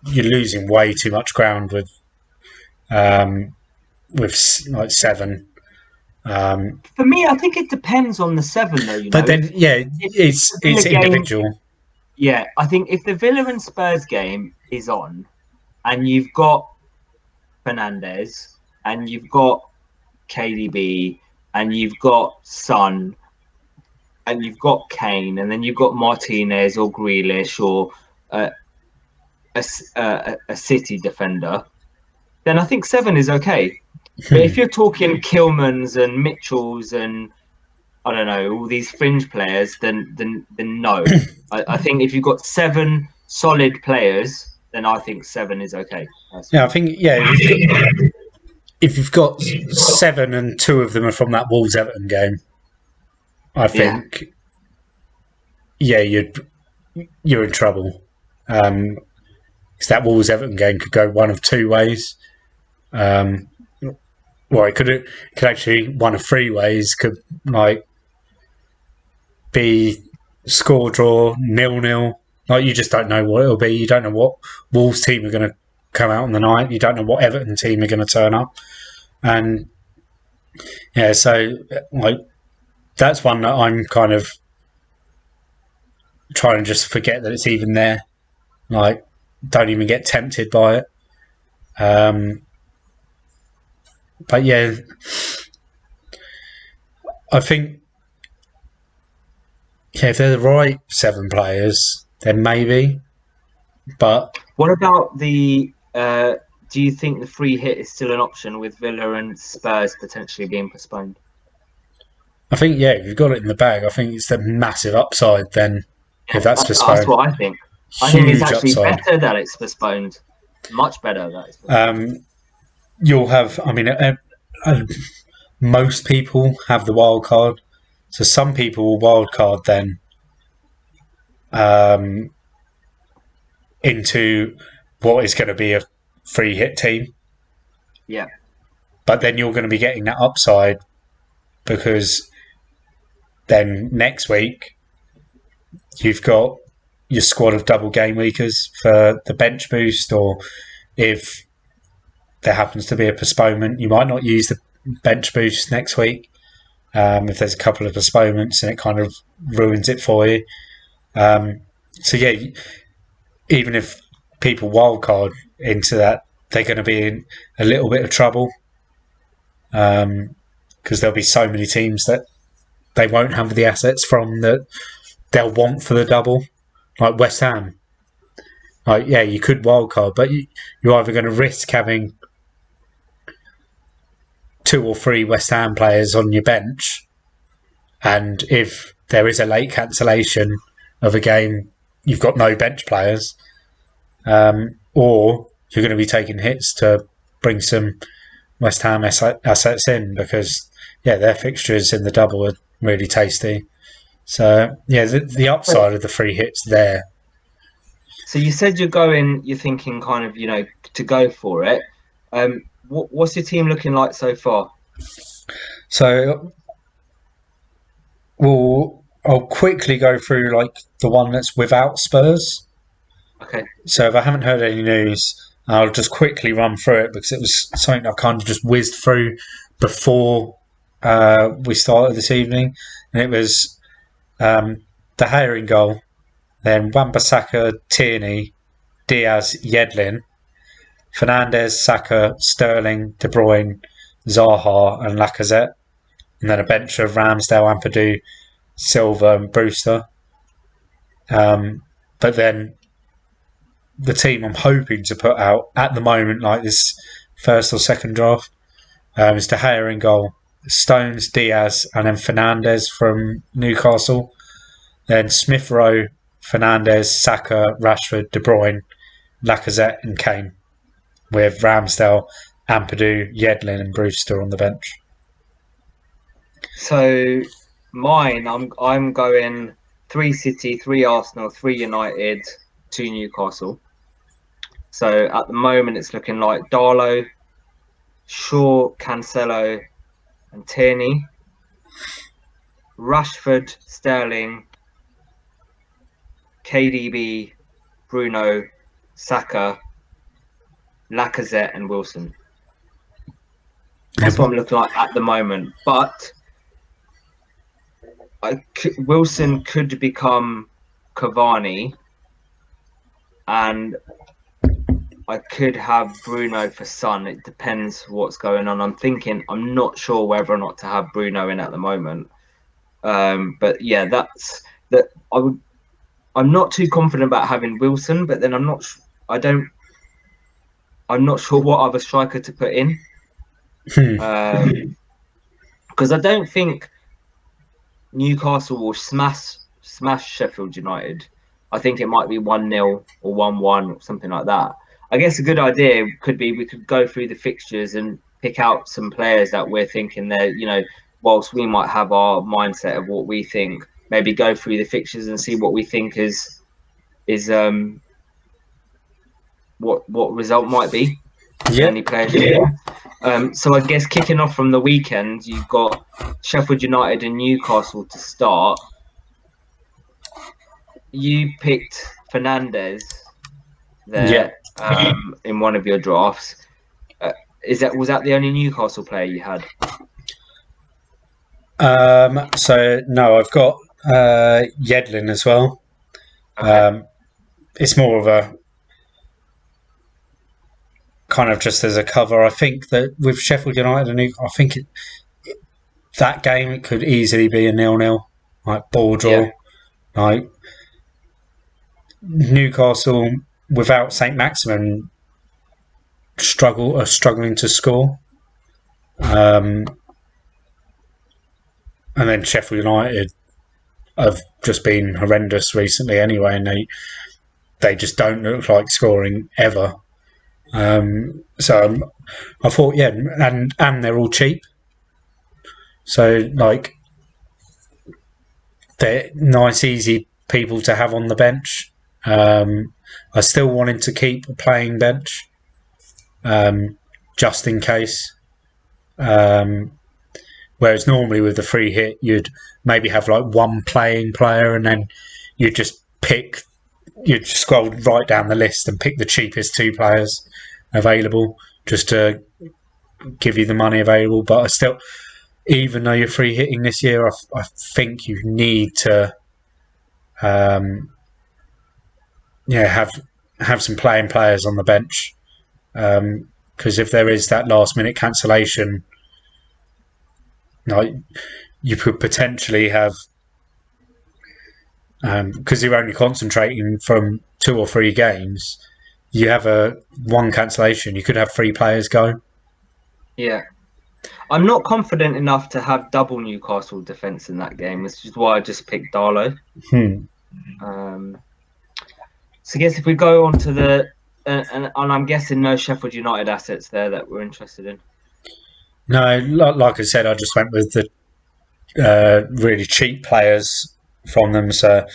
You're losing way too much ground with like 7. For me, I think it depends on the 7, though. But then, it's individual. Game, yeah, I think if the Villa and Spurs game is on, and you've got Fernandes, and you've got KDB, and you've got Son, and you've got Kane, and then you've got Martinez or Grealish or a City defender, then I think 7 is okay. But if you're talking Kilmans and Mitchells and I don't know all these fringe players, then no. I think if you've got 7 solid players, then I think 7 is okay. Yeah, I think if you've got 7 and 2 of them are from that Wolves Everton game, I think you're in trouble. Because that Wolves Everton game could go one of 2 ways. Well, it could actually one of 3 ways. Could like be score draw 0-0. Like you just don't know what it'll be. You don't know what Wolves team are going to come out on the night. You don't know what Everton team are going to turn up, and so like that's one that I'm kind of trying to just forget that it's even there. Like, don't even get tempted by it. But yeah, I think if they're the right 7 players, then maybe. But what about the? Do you think the free hit is still an option with Villa and Spurs potentially being postponed? I think if you've got it in the bag, I think it's the massive upside. Then if that's postponed, that's what I think. I think it's actually better that it's postponed. Much better that it's postponed. You'll have. I mean, most people have the wild card, so some people will wild card then into what is going to be a free hit team. Yeah. But then you're going to be getting that upside because then next week you've got your squad of double game weekers for the bench boost, or if there happens to be a postponement, you might not use the bench boost next week. If there's a couple of postponements and it kind of ruins it for you. Even if people wildcard into that, they're going to be in a little bit of trouble because there'll be so many teams that they won't have the assets from that they'll want for the double, like West Ham. Like, you could wildcard, but you're either going to risk having 2 or 3 West Ham players on your bench, and if there is a late cancellation of a game, you've got no bench players, or you're going to be taking hits to bring some West Ham assets in because their fixtures in the double are really tasty. So the upside of the free hits there. So you said you're thinking kind of to go for it. what's your team looking like so far? So I'll quickly go through like the one that's without Spurs. Okay. So if I haven't heard any news, I'll just quickly run through it because it was something I kind of just whizzed through before we started this evening, and it was De Gea in goal, then Wan-Bissaka, Tierney, Diaz, Yedlin, Fernandez, Saka, Sterling, De Bruyne, Zaha, and Lacazette, and then a bench of Ramsdale, Ampadu, Silva, and Brewster. But then the team I'm hoping to put out at the moment, like this first or second draft, is De Gea in goal, Stones, Diaz, and then Fernandez from Newcastle. Then Smith Rowe, Fernandez, Saka, Rashford, De Bruyne, Lacazette, and Kane, with Ramsdale, Ampadu, Yedlin, and Brewster on the bench. So mine, I'm going 3 City, 3 Arsenal, 3 United, 2 Newcastle. So at the moment, it's looking like Darlow, Shaw, Cancelo, and Tierney, Rashford, Sterling, KDB, Bruno, Saka, Lacazette, and Wilson. That's what I'm looking like at the moment. But Wilson could become Cavani, and I could have Bruno for Son. It depends what's going on. I'm not sure whether or not to have Bruno in at the moment. But yeah, that's that. I'm not too confident about having Wilson, but then I'm not sure what other striker to put in. Because I don't think Newcastle will smash Sheffield United. I think it might be 1-0 or 1-1 or something like that. I guess a good idea could be we could go through the fixtures and pick out some players that we're thinking they're, whilst we might have our mindset of what we think, maybe go through the fixtures and see what we think is what result might be. Yep. Any players. So I guess kicking off from the weekend, you've got Sheffield United and Newcastle to start. You picked Fernandez there in one of your drafts. Was that the only Newcastle player you had? So no, I've got Yedlin as well. Okay. It's more of a kind of just as a cover. I think that with Sheffield United and I think that game it could easily be a 0-0, like ball draw. Yeah. Like Newcastle without Saint Maximin struggling to score. And then Sheffield United have just been horrendous recently anyway, and they just don't look like scoring ever. So I thought, yeah, and they're all cheap. So like they're nice, easy people to have on the bench. I still wanted to keep a playing bench, just in case. Whereas normally with the free hit, you'd maybe have like one playing player, and then you'd scroll right down the list and pick the cheapest 2 players available, just to give you the money available. But I still, even though you're free hitting this year, I think you need to, have some playing players on the bench, because if there is that last minute cancellation, like you could potentially have, because you're only concentrating from 2 or 3 games, you have one cancellation, you could have 3 players go. Yeah. I'm not confident enough to have double Newcastle defence in that game, which is why I just picked Darlow. So I guess if we go on to the and I'm guessing no Sheffield United assets there that we're interested in. No, like I said, I just went with the really cheap players from them. So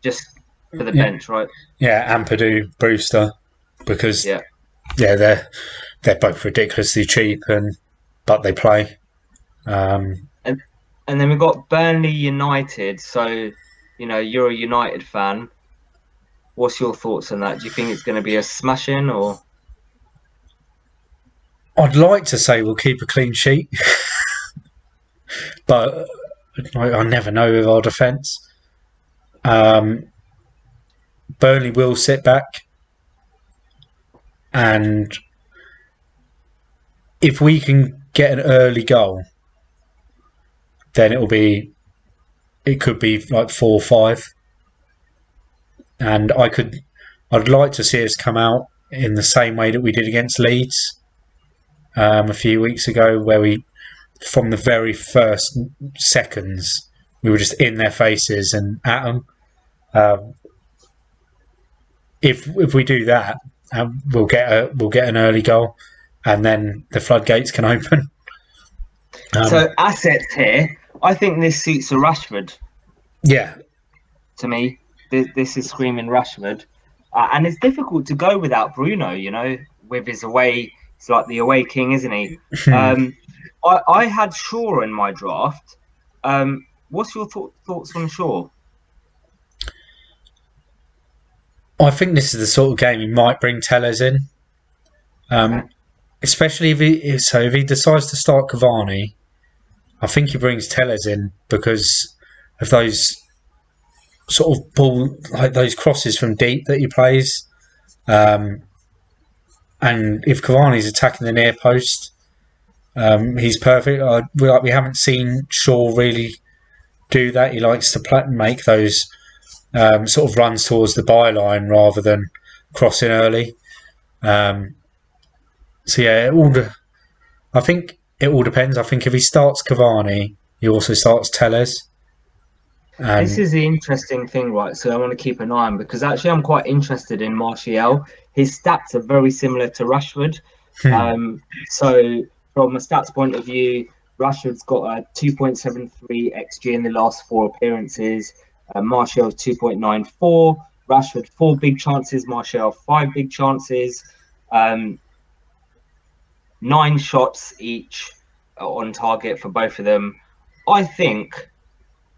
just for the bench, right? Yeah, Ampadu, Brewster, because yeah, they're they're both ridiculously cheap, but they play. And then we've got Burnley United. So, you're a United fan. What's your thoughts on that? Do you think it's going to be a smashing or? I'd like to say we'll keep a clean sheet, but I never know with our defence. Burnley will sit back, and if we can get an early goal, then it could be like 4-5, and I'd like to see us come out in the same way that we did against Leeds a few weeks ago, where we, from the very first seconds, we were just in their faces and at them. If we do that, we'll get an early goal, and then the floodgates can open. So assets here, I think this suits a Rashford. Yeah. To me, this is screaming Rashford, and it's difficult to go without Bruno. With his away, it's like the away king, isn't he? I had Shaw in my draft. What's your thoughts on Shaw? I think this is the sort of game he might bring Tellez in, especially if he decides to start Cavani. I think he brings Tellez in because of those sort of like those crosses from deep that he plays, and if Cavani's attacking the near post, he's perfect. We haven't seen Shaw really do that. He likes to make those sort of runs towards the byline rather than crossing early. So yeah, I think it all depends. I think if he starts Cavani, he also starts Tellez. This is the interesting thing, right? So I want to keep an eye on, because actually I'm quite interested in Martial. His stats are very similar to Rashford. So from a stats point of view, Rashford's got a 2.73 XG in the last 4 appearances. Martial's 2.94. Rashford 4 big chances. Martial 5 big chances. 9 shots each on target for both of them. I think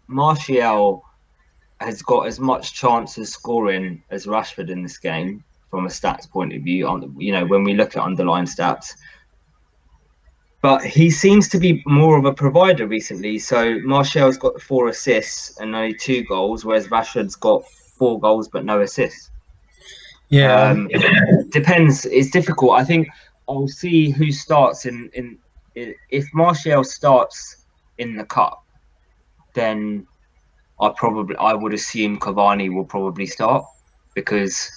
Martial has got as much chance of scoring as Rashford in this game from a stats point of view. When we look at underlying stats, but he seems to be more of a provider recently. So Martial's got 4 assists and only 2 goals, whereas Rashford's got 4 goals but no assists. Yeah, depends. It's difficult. I think I'll see who starts in. If Martial starts in the cup, then I would assume Cavani will probably start, because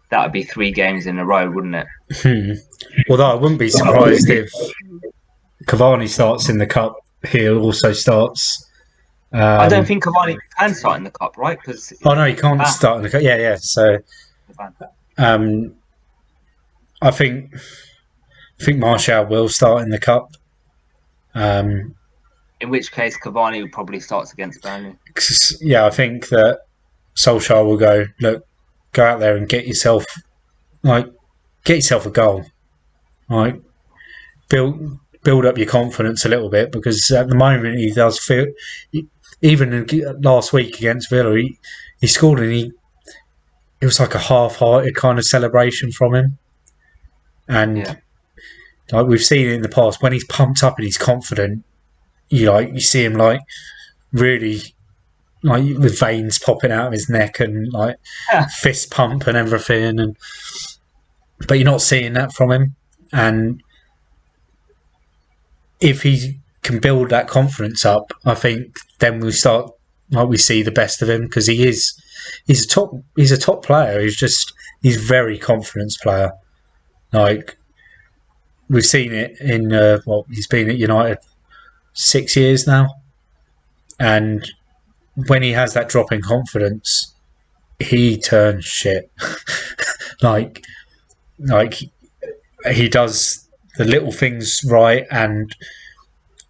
that would be 3 games in a row, wouldn't it? Although I wouldn't be surprised if Cavani starts in the cup, he also starts. I don't think Cavani can start in the cup, right? Because no, he can't start in the cup. Yeah. So, I think Martial will start in the cup. In which case, Cavani probably starts against Burnley. Yeah, I think that Solskjaer will go out there and get yourself a goal, like build up your confidence a little bit, because at the moment he does feel, even last week against Villa, he scored and it was like a half-hearted kind of celebration from him, and like we've seen it in the past, when he's pumped up and he's confident, you see him really with veins popping out of his neck and fist pump and everything, but you're not seeing that from him. And if he can build that confidence up, I think then we see the best of him, because he's a top player. He's very confident player. Like, we've seen it in he's been at United 6 years now, and when he has that drop in confidence, he turns shit. like he does the little things right, and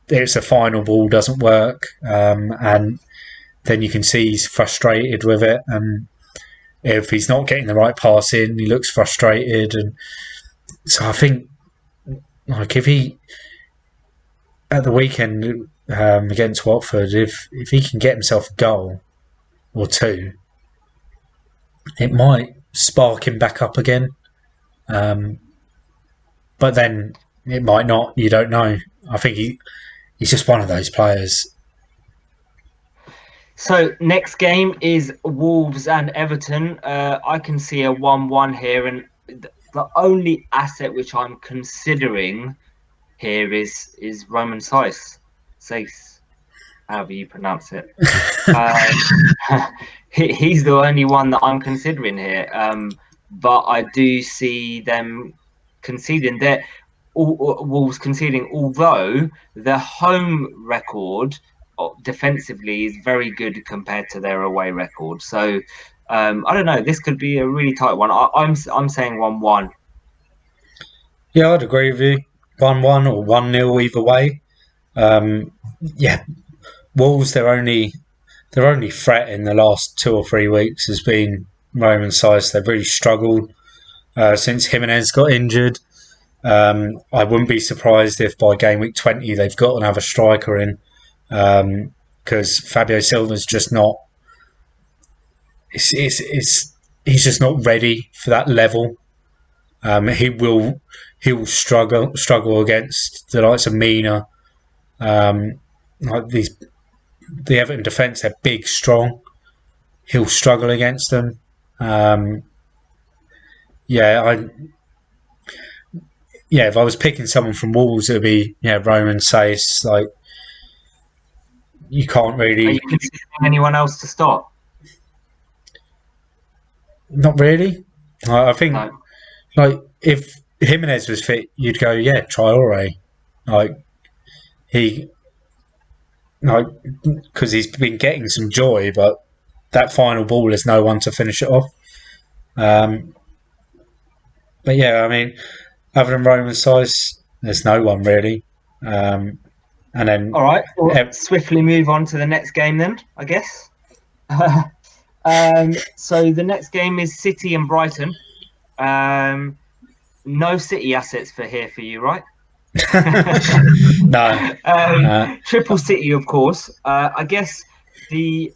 it's a final ball doesn't work, and then you can see he's frustrated with it, and if he's not getting the right pass in, he looks frustrated. And so I think like if he at the weekend against Watford, if he can get himself a goal or two, it might spark him back up again. But then it might not. You don't know. I think he's just one of those players. So next game is Wolves and Everton. I can see a 1-1 here, and the only asset which I'm considering here is Roman Saiss, however you pronounce it. He's the only one that I'm considering here. But I do see them conceding. Wolves conceding, although their home record defensively is very good compared to their away record. So I don't know. This could be a really tight one. I'm saying 1-1. Yeah, I'd agree with you. 1-1 or 1-0 either way. Yeah, Wolves. Their only threat in the last 2 or 3 weeks has been Roman Saiss. They've really struggled since Jimenez got injured. I wouldn't be surprised if by game week 20 they've got another striker in, because Fabio Silva's just not. He's just not ready for that level. He will struggle against the likes of Mina. Like the Everton defence, they're big, strong. He'll struggle against them. If I was picking someone from Wolves, it would be Roman Saiss. Like, you can't really. Are you considering anyone else to start? Not really. I think No. like if Jimenez was fit, you'd go Traore. Like because he's been getting some joy, but that final ball is no one to finish it off. But yeah, I mean, other than Roman Saiss, there's no one really. And then All right, we'll swiftly move on to the next game then, I guess. So the next game is City and Brighton. No City assets for you, right? No. Triple City, of course. I guess the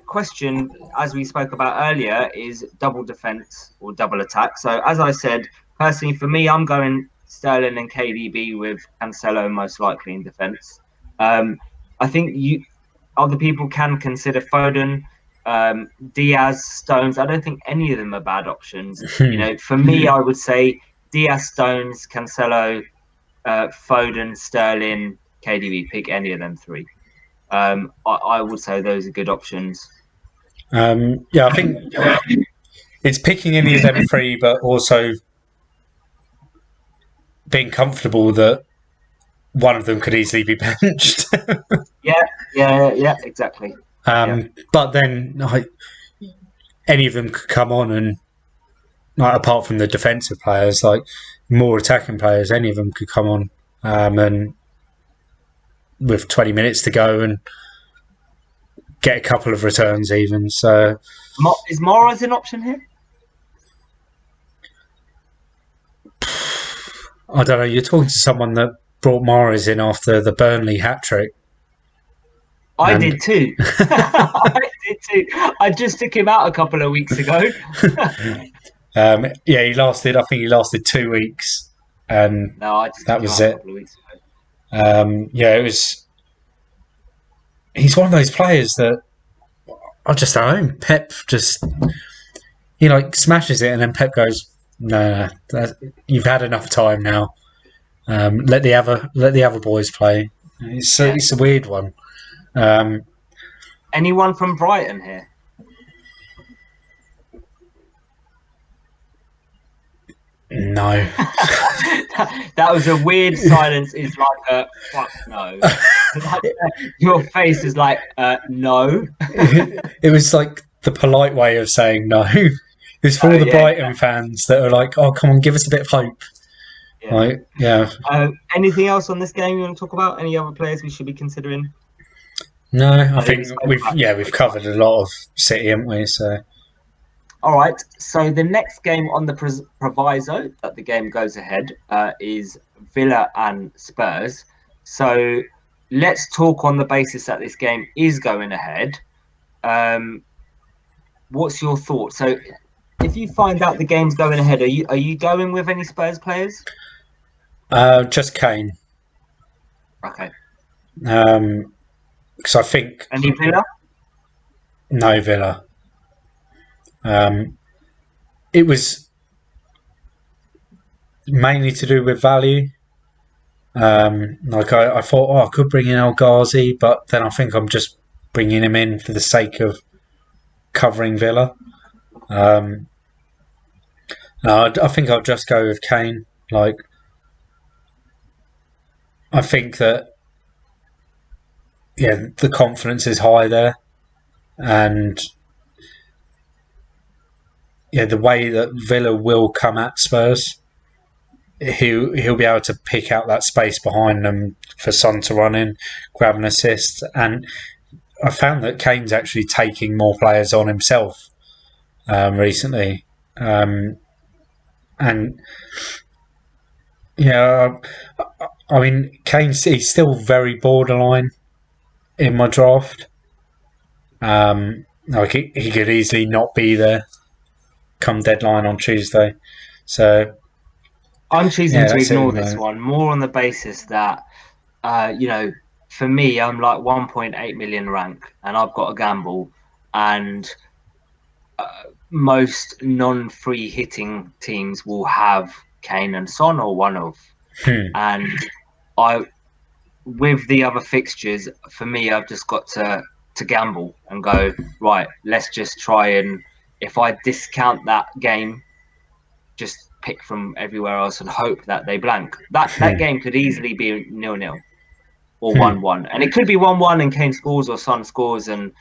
question, as we spoke about earlier, is double defense or double attack. So, as I said, personally, for me, I'm going Sterling and KDB with Cancelo most likely in defense. I think other people can consider Foden, Diaz, Stones. I don't think any of them are bad options. For me, I would say Diaz, Stones, Cancelo, Foden, Sterling, KDB. Pick any of them three. I would say those are good options. I think it's picking any of them three, but also being comfortable that one of them could easily be benched. Yeah, exactly. But then any of them could come on and, apart from the defensive players, like more attacking players, any of them could come on and with 20 minutes to go and get a couple of returns even. So is Mahrez an option here? I don't know. You're talking to someone that brought Mahrez in after the Burnley hat-trick. I did too. I just took him out a couple of weeks ago. He lasted. I think he lasted 2 weeks, and that was it. It was. He's one of those players that I just don't know. Pep just smashes it, and then Pep goes, "No, you've had enough time now. Let the other boys play." It's a weird one. Anyone from Brighton here? No. That was a weird silence. It's like a fuck no. Your face is like no. It was like the polite way of saying no. It's for all the Brighton fans that are like, "Oh, come on, give us a bit of hope." Anything else on this game you want to talk about? Any other players we should be considering? No, I think we've covered a lot of City, haven't we? So All right. So the next game on the proviso that the game goes ahead is Villa and Spurs. So let's talk on the basis that this game is going ahead. What's your thought? So if you find out the game's going ahead, are you going with any Spurs players? Just Kane. Okay. Because I think Any Villa? no Villa. It was mainly to do with value. I thought, I could bring in El Ghazi, but then I think I'm just bringing him in for the sake of covering Villa. No, I think I'll just go with Kane. Like, I think that the confidence is high there, and the way that Villa will come at Spurs, he'll be able to pick out that space behind them for Son to run in, grab an assist, and I found that Kane's actually taking more players on himself recently, and I mean he's still very borderline in my draft. He could easily not be there come deadline on Tuesday, so I'm choosing to that's it. ignore this one more on the basis that, for me, I'm like 1.8 million rank and I've got a gamble, and most non-free hitting teams will have Kane and Son or one of. And I, with the other fixtures, for me, I've just got to gamble and go, right, let's just try and, if I discount that game, just pick from everywhere else and hope that they blank. That game could easily be 0-0 or 1-1, and it could be 1-1 and Kane scores or Son scores, and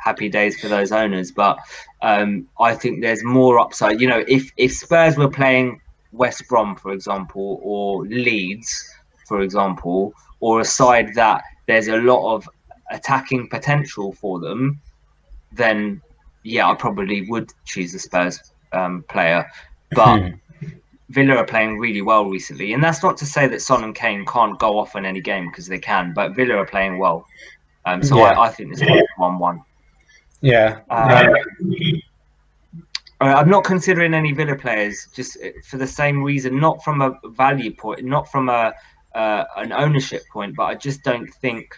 happy days for those owners. But I think there's more upside. If Spurs were playing West Brom, for example, or Leeds, for example, or a side that there's a lot of attacking potential for them, then I probably would choose the Spurs player. But Villa are playing really well recently, and that's not to say that Son and Kane can't go off in any game, because they can. But Villa are playing well, so I think this is 1-1. Yeah. I'm not considering any Villa players just for the same reason, not from a value point, not from an ownership point, but I just don't think.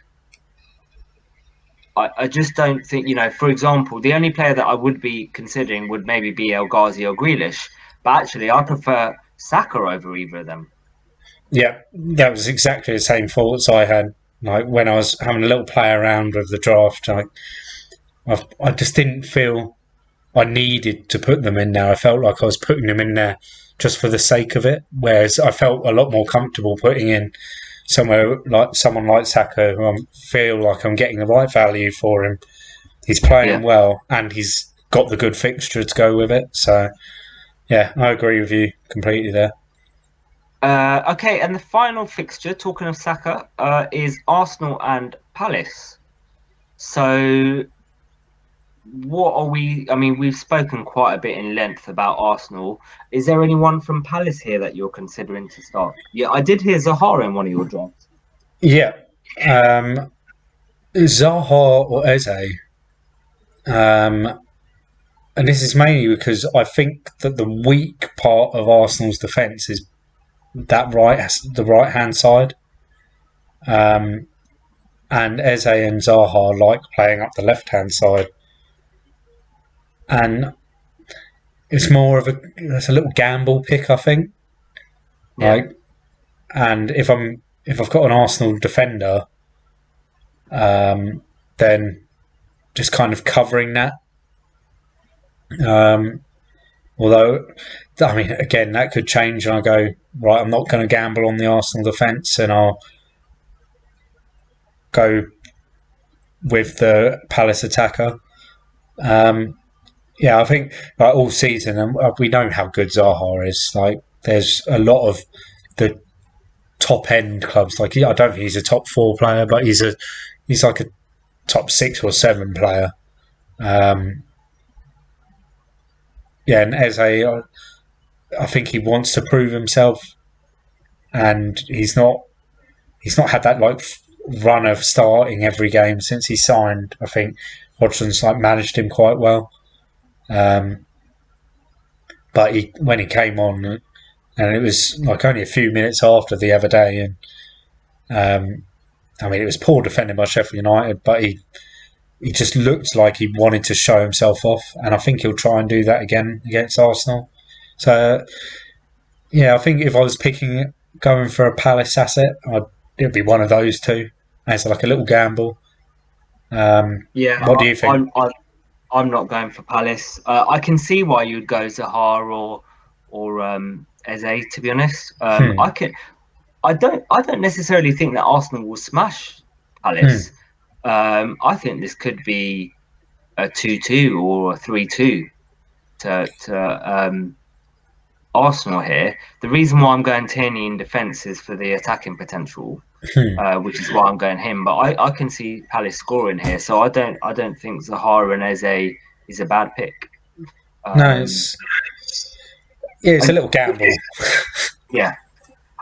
I just don't think, for example, the only player that I would be considering would maybe be El Ghazi or Grealish. But actually, I prefer Saka over either of them. Yeah, that was exactly the same thoughts I had. Like when I was having a little play around with the draft, I just didn't feel I needed to put them in there. I felt like I was putting them in there just for the sake of it. Whereas I felt a lot more comfortable putting in someone like Saka, who I feel like I'm getting the right value for him. He's playing well, and he's got the good fixture to go with it. So, I agree with you completely there. Okay, and the final fixture, talking of Saka, is Arsenal and Palace. So, what are we? I mean, we've spoken quite a bit in length about Arsenal. Is there anyone from Palace here that you're considering to start? Yeah, I did hear Zaha in one of your drafts. Yeah. Zaha or Eze. And this is mainly because I think that the weak part of Arsenal's defence is the right hand side. And Eze and Zaha like playing up the left hand side. And it's it's a little gamble pick, I think. And if I've got an Arsenal defender, then just kind of covering that. Although, I mean, again, that could change, and I go, right, I'm not going to gamble on the Arsenal defence, and I'll go with the Palace attacker. I think like all season, and we know how good Zaha is. Like, there's a lot of the top end clubs. Like, I don't think he's a top 4 player, but he's like a top 6 or 7 player. and Eze, I think he wants to prove himself, and he's not had that like run of starting every game since he signed. I think Hodgson's like managed him quite well, but when he came on, and it was like only a few minutes after the other day, and I mean it was poor defending by Sheffield United, but he just looked like he wanted to show himself off, and I think he'll try and do that again against Arsenal. So yeah, I think if I was going for a Palace asset, it'd be one of those two as like a little gamble. Yeah, What do you think? I'm not going for Palace. I can see why you'd go Zaha or Eze. To be honest, Hmm. I don't necessarily think that Arsenal will smash Hmm. Palace. I think this could be a 2-2 or a 3-2 to Arsenal here. The reason why I'm going Tierney in defence is for the attacking potential, Hmm. which is why I'm going him. But I can see Palace scoring here, so I don't think Zaha and Eze is a bad pick. No, Um, it's a I, little gamble. yeah,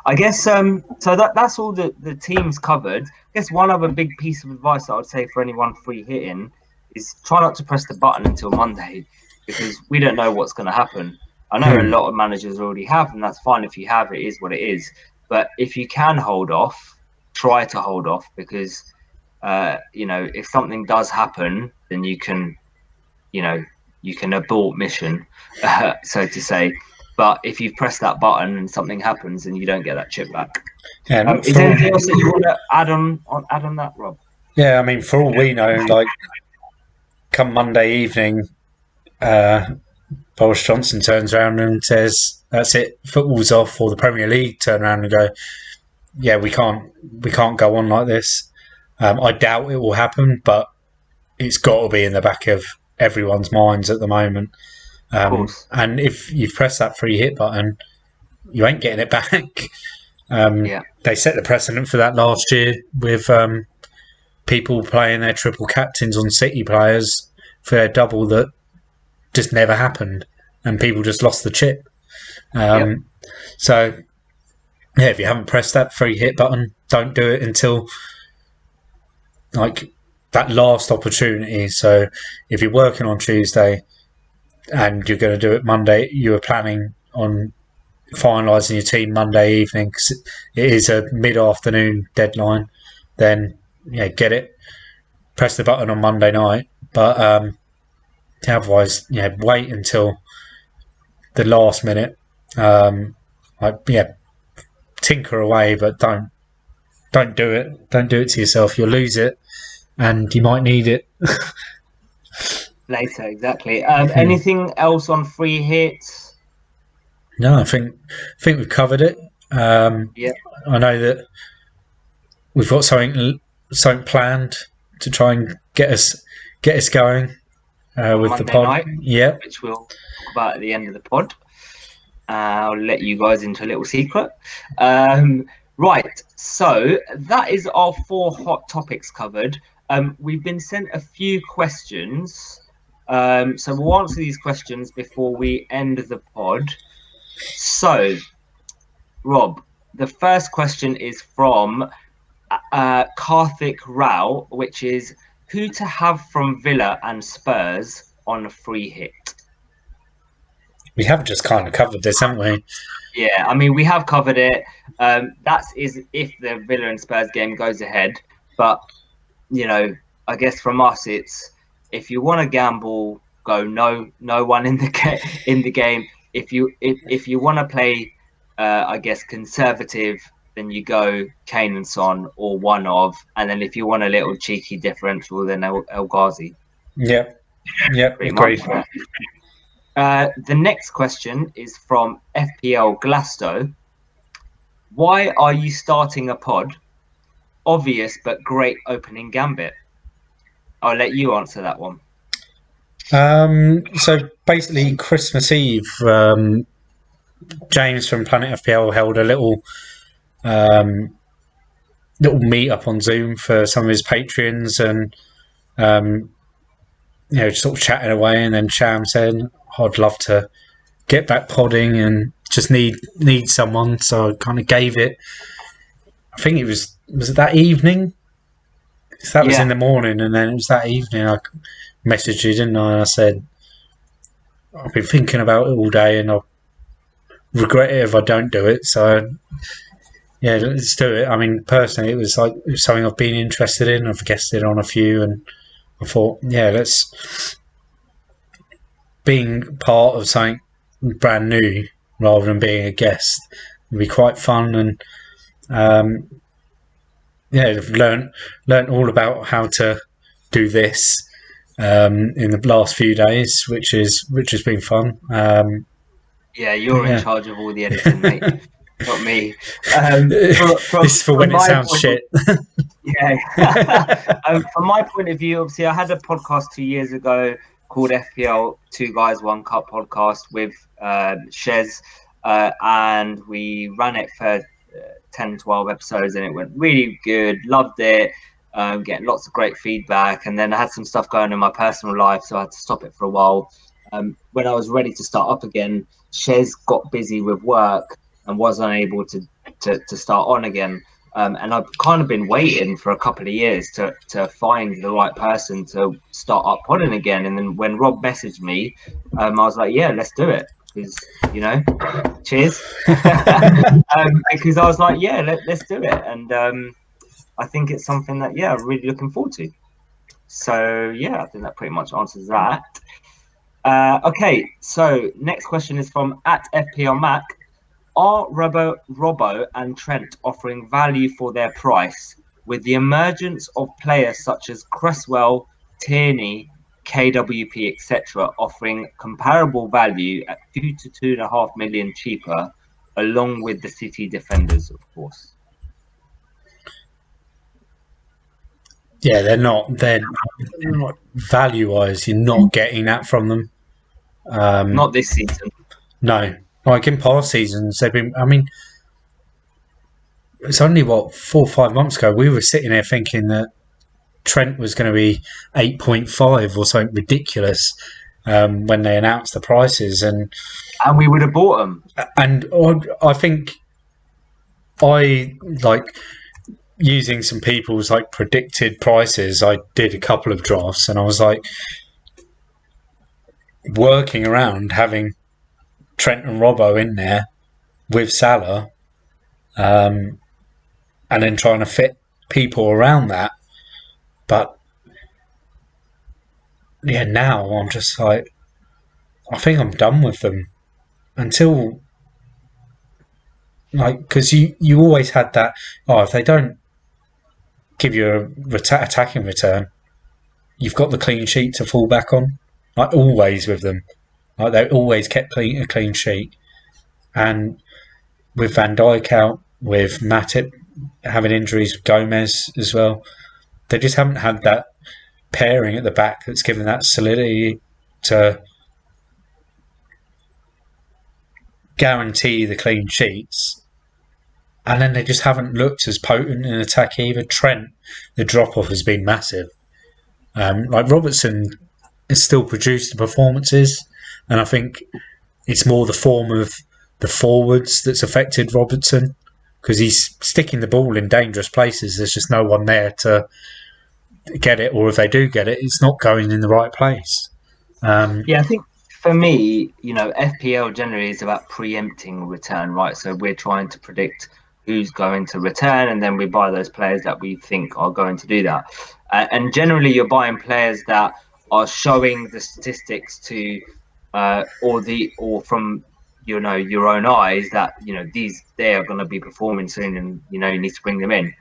I guess so that's all the teams covered. I guess one other big piece of advice that I would say for anyone free hitting is try not to press the button until Monday because we don't know what's going to happen. I know a Hmm. lot of managers already have, and that's fine if you have. It is what it is. But if you can hold off, try to hold off because if something does happen, then you know you can abort mission, so to say. But if you press that button and something happens and you don't get that chip back, And is there anything else that you want to add on that, Rob? yeah, I mean, for all we know, like come Monday evening, uh, Boris Johnson turns around and says, "That's it, football's off," or the Premier League turn around and go, "Yeah, we can't go on like this." I doubt it will happen, but it's got to be in the back of everyone's minds at the moment. Of course. And if you press that free hit button, you ain't getting it back. Yeah. They set the precedent for that last year with people playing their triple captains on City players for their double that just never happened, and people just lost the chip. Yep. So yeah, if you haven't pressed that free hit button, don't do it until like that last opportunity. So if you're working on Tuesday and you're going to do it Monday, you were planning on finalising your team Monday evening because it is a mid-afternoon deadline, then yeah, get it. Press the button on Monday night, but otherwise, yeah, wait until the last minute. Yeah, tinker away, but don't do it. Don't do it to yourself. You'll lose it, and you might need it. Later, exactly. Anything else on free hits? No, I think we've covered it. Yeah. I know that we've got something planned to try and get us going On with the Monday pod. night, Yep. which we'll talk about at the end of the pod. I'll let you guys into a little secret. Right, so that is our 4 hot topics covered. We've been sent a few questions, so we'll answer these questions before we end the pod. So, Rob, the first question is from Karthik Rao, which is who to have from Villa and Spurs on a free hit. We have just kind of covered this, haven't we? Yeah, I mean we have covered it. That's is if the Villa and Spurs game goes ahead. But I guess from us, it's if you want to gamble, go no one in in the game. If you want to play, I guess conservative, then you go Kane and Son or one of, and then if you want a little cheeky differential, then El Ghazi, Yep. Yep. pretty much. Agreed. The next question is from FPL Glasto. Why are you starting a pod? Obvious but great opening gambit. I'll let you answer that one. So basically, Christmas Eve, James from Planet FPL held a little meet up on Zoom for some of his patrons, and sort of chatting away. And then Sham said, I'd love to get back podding and just need someone. So I kind of gave it. I think it was it that evening? That was in the morning, and then it was that evening I messaged you, didn't I? And I said, I've been thinking about it all day, and I'll regret it if I don't do it. So yeah, let's do it. I mean, personally, it was something I've been interested in. I've guested on a few, and I thought, yeah, let's being part of something brand new rather than being a guest would be quite fun. And yeah, I've learned all about how to do this in the last few days, which has been fun. You're in charge of all the editing, mate, not me. This is for when it sounds shit. From my point of view, obviously, I had a podcast 2 years ago called FPL Two Guys One Cup podcast with Shez, and we ran it for 10, 12 episodes, and it went really good. Loved it. Getting lots of great feedback, and then I had some stuff going on in my personal life, so I had to stop it for a while. When I was ready to start up again, Shez got busy with work and was unable to start on again. And I've kind of been waiting for a couple of years to find the right person to start up podding again. And then when Rob messaged me, I was like, yeah, let's do it. Because, cheers. Because I was like, yeah, let's do it. And I think it's something that, I'm really looking forward to. So, I think that pretty much answers that. Okay, so next question is from @FPL Are Robbo and Trent offering value for their price with the emergence of players such as Cresswell, Tierney, KWP, etc., offering comparable value at 2 to 2.5 million cheaper, along with the City defenders, of course? Yeah, they're not value-wise. You're not getting that from them. Not this season. No, like in past seasons, they've been. I mean, it's only 4 or 5 months ago we were sitting there thinking that Trent was going to be 8.5 or something ridiculous when they announced the prices, and we would have bought them. And I think I like using some people's predicted prices. I did a couple of drafts, and I was working around having Trent and Robbo in there with Salah, and then trying to fit people around that. But yeah, now I'm just I think I'm done with them until because you always had that. If they don't give you a attacking return, you've got the clean sheet to fall back on. Always with them, they always kept a clean sheet. And with Van Dijk out, with Matip having injuries, Gomez as well, they just haven't had that pairing at the back that's given that solidity to guarantee the clean sheets. And then they just haven't looked as potent in attack either. Trent, the drop-off has been massive. Robertson has still produced the performances, and I think it's more the form of the forwards that's affected Robertson, because he's sticking the ball in dangerous places. There's just no one there to get it, or if they do get it, it's not going in the right place. I think for me, FPL generally is about preempting return, right? So we're trying to predict who's going to return, and then we buy those players that we think are going to do that. And generally, you're buying players that are showing the statistics to, or from your own eyes that they are going to be performing soon, and you need to bring them in.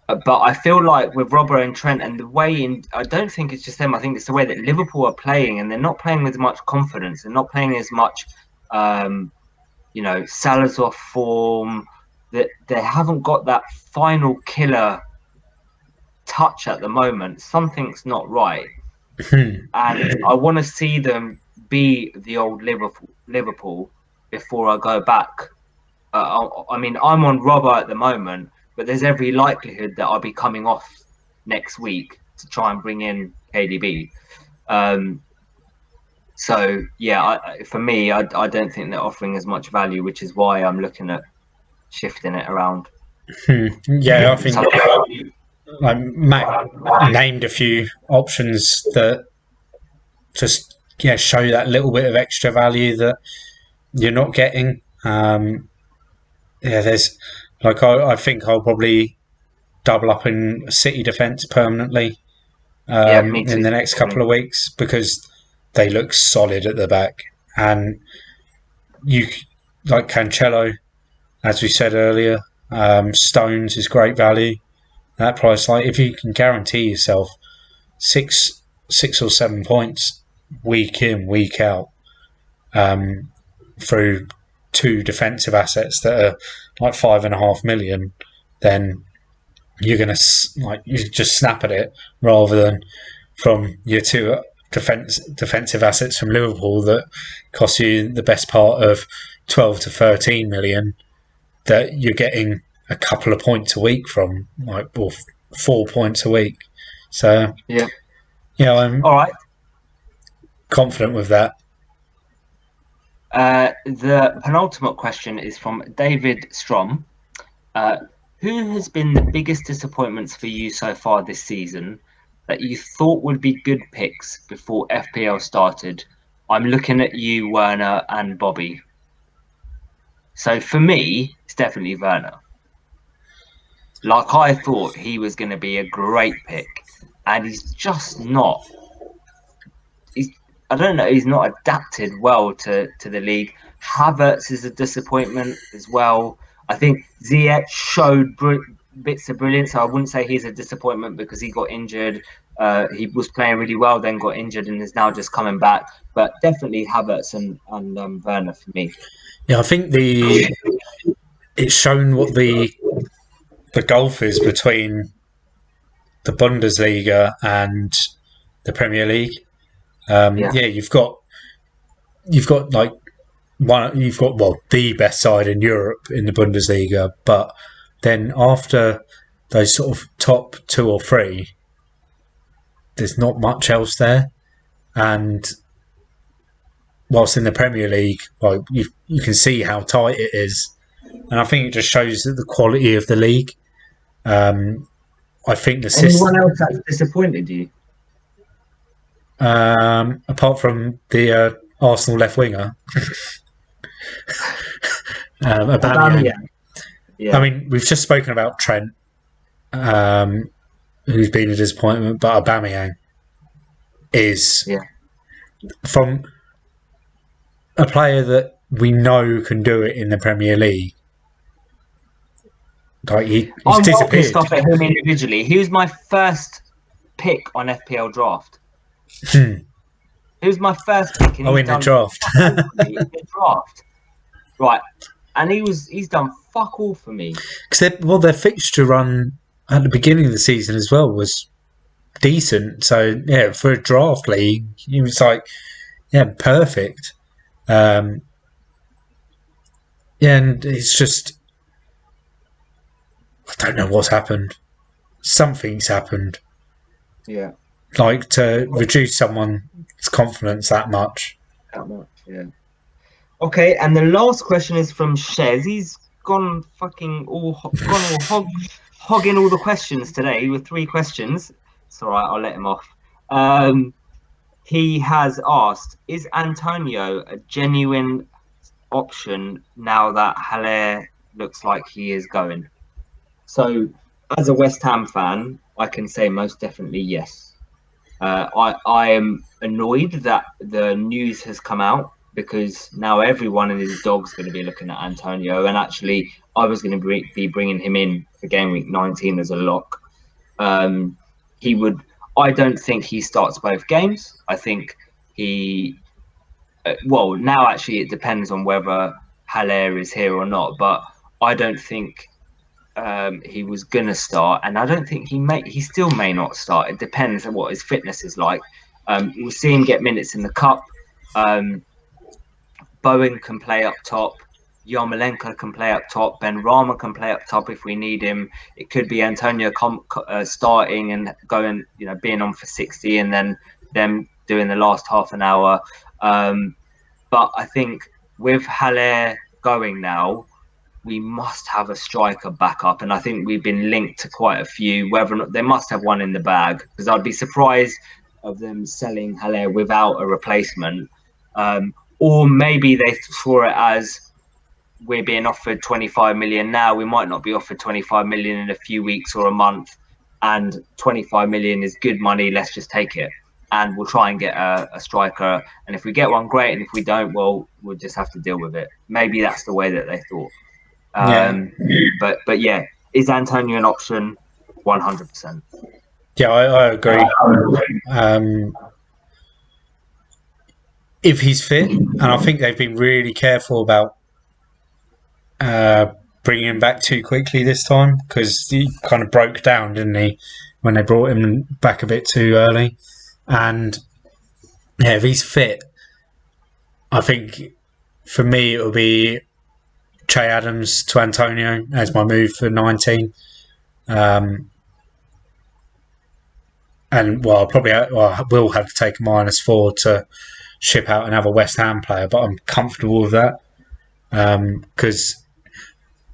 But I feel like with Robbo and Trent, and the way I don't think it's just them. I think it's the way that Liverpool are playing, and they're not playing with much confidence. They're not playing as much, Salah's off form. That they haven't got that final killer touch at the moment. Something's not right, and I want to see them be the old Liverpool before I go back. I mean, I'm on Robbo at the moment, but there's every likelihood that I'll be coming off next week to try and bring in KDB. So yeah, for me, I don't think they're offering as much value, which is why I'm looking at shifting it around. Yeah, I think So, like Matt named a few options that just show that little bit of extra value that you're not getting. There's like I think I'll probably double up in City defence permanently yeah, me too. in the next couple of weeks because they look solid at the back, and you like Cancelo, as we said earlier. Stones is great value. That price, like if you can guarantee yourself six or 7 points week in week out through two defensive assets that are like 5.5 million, then you're gonna you just snap at it rather than from your two defensive assets from Liverpool that cost you the best part of 12 to 13 million that you're getting a couple of points a week from, like, or 4 points a week. So Yeah. I'm All right. confident with that. The penultimate question is from David Strom. Who has been the biggest disappointments for you so far this season that you thought would be good picks before FPL started? I'm looking at you, Werner and Bobby. So for me, it's definitely Werner. Like, I thought he was going to be a great pick, and he's just not. I don't know. He's not adapted well to the league. Havertz is a disappointment as well. I think Ziyech showed bits of brilliance. So I wouldn't say he's a disappointment because he got injured. He was playing really well, then got injured, and is now just coming back. But definitely Havertz and Werner for me. Yeah, I think it's shown what the gulf is between the Bundesliga and the Premier League. Yeah. You've got like the best side in Europe in the Bundesliga, but then after those sort of top two or three, there's not much else there. And whilst in the Premier League, like you can see how tight it is, and I think it just shows that the quality of the league. I think the Anyone system, else that's disappointed you? apart from the Arsenal left winger, Aubameyang. Yeah. I mean, we've just spoken about Trent, who's been a disappointment, but Aubameyang is from a player that we know can do it in the Premier League. Like he's I'm well disappeared. pissed off at him individually. He was my first pick on FPL draft. He was my first pick, and In the draft. in the draft. Right, and he's done fuck all for me. Because their fixture run at the beginning of the season as well was decent. So yeah, for a draft league, he was like, perfect. And it's just, I don't know what's happened. Something's happened. Yeah. Like to reduce someone's confidence that much. Yeah. Okay, and the last question is from Shez. He's gone hogging all the questions today with 3 questions. It's all right, I'll let him off. He has asked, is Antonio a genuine option now that Haller looks like he is going? So, as a West Ham fan, I can say most definitely yes. I am annoyed that the news has come out because now everyone and his dog's going to be looking at Antonio. And actually, I was going to be bringing him in for game week 19 as a lock. He would. I don't think he starts both games. I think he. Well, now actually, it depends on whether Haller is here or not. But I don't think he was gonna start, and I don't think he still may not start. It depends on what his fitness is like. We'll see him get minutes in the cup. Bowen can play up top. Yarmolenko can play up top. Ben Rama can play up top if we need him. It could be Antonio starting and going, being on for 60, and then them doing the last half an hour. But I think with Haller going now, we must have a striker backup, and I think we've been linked to quite a few. Whether or not they must have one in the bag, because I'd be surprised of them selling Haller without a replacement, or maybe they saw it as we're being offered 25 million now. We might not be offered 25 million in a few weeks or a month, and 25 million is good money. Let's just take it. And we'll try and get a striker. And if we get one, great. And if we don't, well, we'll just have to deal with it. Maybe that's the way that they thought. Yeah, But yeah, is Antonio an option? 100%. yeah, I agree. If he's fit, and I think they've been really careful about bringing him back too quickly this time, because he kind of broke down, didn't he, when they brought him back a bit too early. And yeah, if he's fit, I think for me it will be Che Adams to Antonio as my move for 19. And well, I will have to take a -4 to ship out another West Ham player, but I'm comfortable with that, because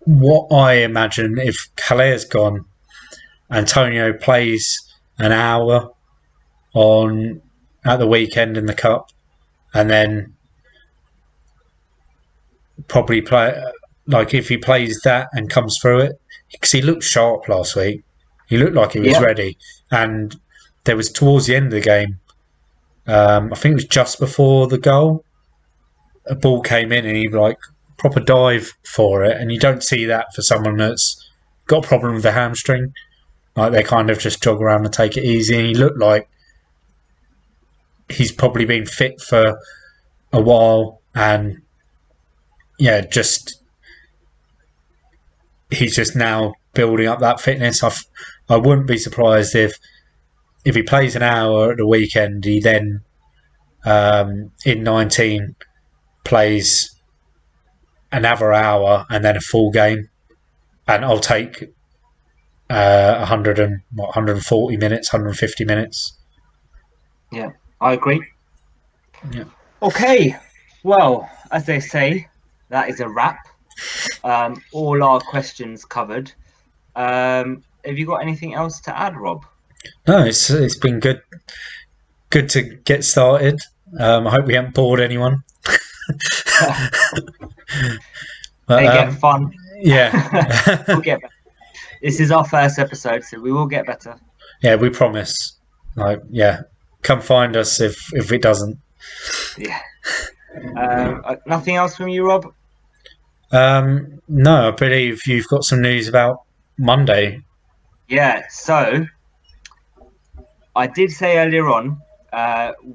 what I imagine, if Calaire's gone, Antonio plays an hour on at the weekend in the cup, and then probably play, like, if he plays that and comes through it, because he looked sharp last week. He looked like he was ready, and there was towards the end of the game. I think it was just before the goal. A ball came in and he like proper dive for it, and you don't see that for someone that's got a problem with the hamstring. Like, they kind of just jog around and take it easy. And he looked like he's probably been fit for a while, and yeah, he's just now building up that fitness. I wouldn't be surprised if he plays an hour at the weekend, he then in 19 plays another hour and then a full game, and I'll take 140 minutes, 150 minutes. Yeah, I agree. Yeah. Okay, well, as they say, that is a wrap. All our questions covered. Have you got anything else to add, Rob? No, it's been good to get started. I hope we haven't bored anyone. They get fun. Yeah. We'll get better. This is our first episode, so we will get better. Yeah, we promise. Like, yeah, come find us if it doesn't. Yeah. Nothing else from you, Rob? No, I believe you've got some news about Monday. Yeah, so I did say earlier on,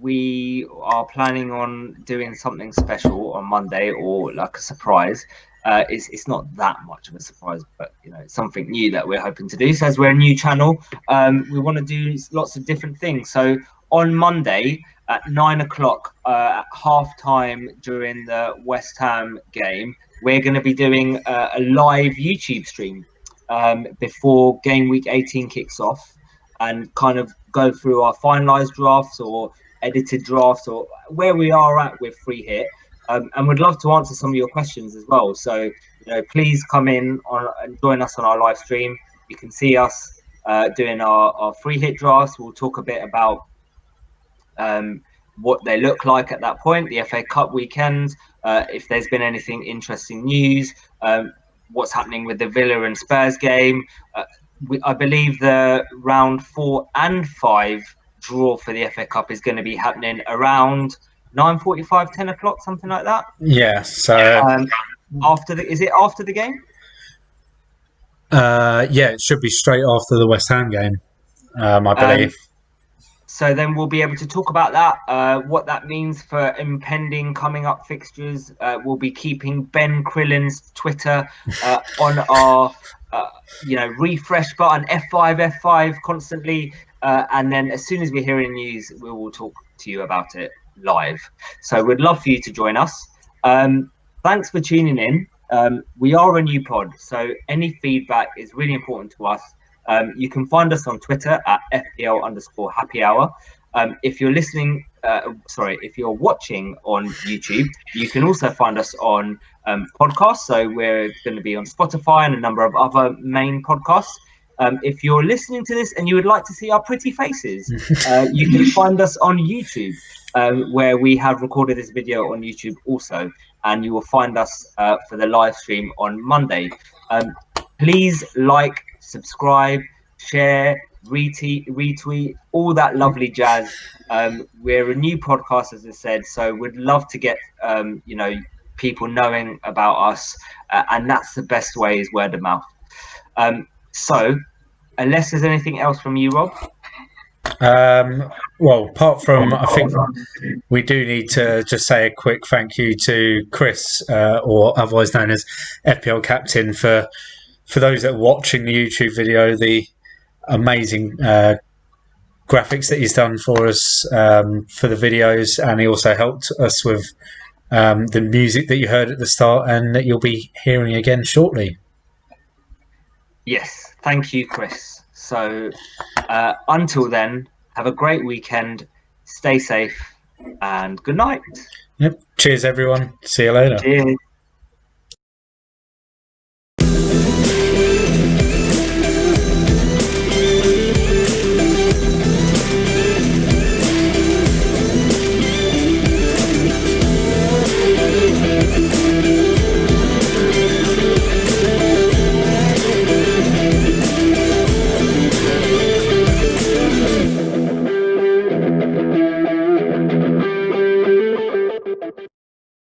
we are planning on doing something special on Monday, or like a surprise. It's not that much of a surprise, but it's something new that we're hoping to do. So as we're a new channel, we want to do lots of different things. So on Monday at 9 o'clock, at half time during the West Ham game, we're going to be doing a live YouTube stream before game week 18 kicks off, and kind of go through our finalized drafts or edited drafts, or where we are at with free hit. And we'd love to answer some of your questions as well. So, please come in and join us on our live stream. You can see us doing our free hit drafts. We'll talk a bit about what they look like at that point, the FA Cup weekend, if there's been anything interesting news, what's happening with the Villa and Spurs game. I believe the round 4 and 5 draw for the FA Cup is going to be happening around 9:45, 10 o'clock, something like that. Yeah, so is it after the game? yeah, it should be straight after the West Ham game, I believe. So then we'll be able to talk about that, what that means for impending coming up fixtures. We'll be keeping Ben Crillin's Twitter on our refresh button, F5 constantly. And then as soon as we hear any news, we will talk to you about it live. So we'd love for you to join us. Thanks for tuning in. We are a new pod, so any feedback is really important to us. You can find us on Twitter at FPL_Happy Hour. If you're listening if you're watching on YouTube, you can also find us on podcasts. So we're going to be on Spotify and a number of other main podcasts. If you're listening to this and you would like to see our pretty faces, you can find us on YouTube, where we have recorded this video on YouTube also, and you will find us for the live stream on Monday. Please like, subscribe, share, retweet, all that lovely jazz. We're a new podcast, as I said, so we'd love to get people knowing about us, and that's the best way, is word of mouth. So unless there's anything else from you, Rob. Well, apart from, I think we do need to just say a quick thank you to Chris, or otherwise known as FPL Captain, for those that are watching the YouTube video, the amazing graphics that he's done for us for the videos, and he also helped us with the music that you heard at the start and that you'll be hearing again shortly. Yes, thank you, Chris. So until then, have a great weekend, stay safe, and good night. Yep. Cheers, everyone. See you later. Cheers.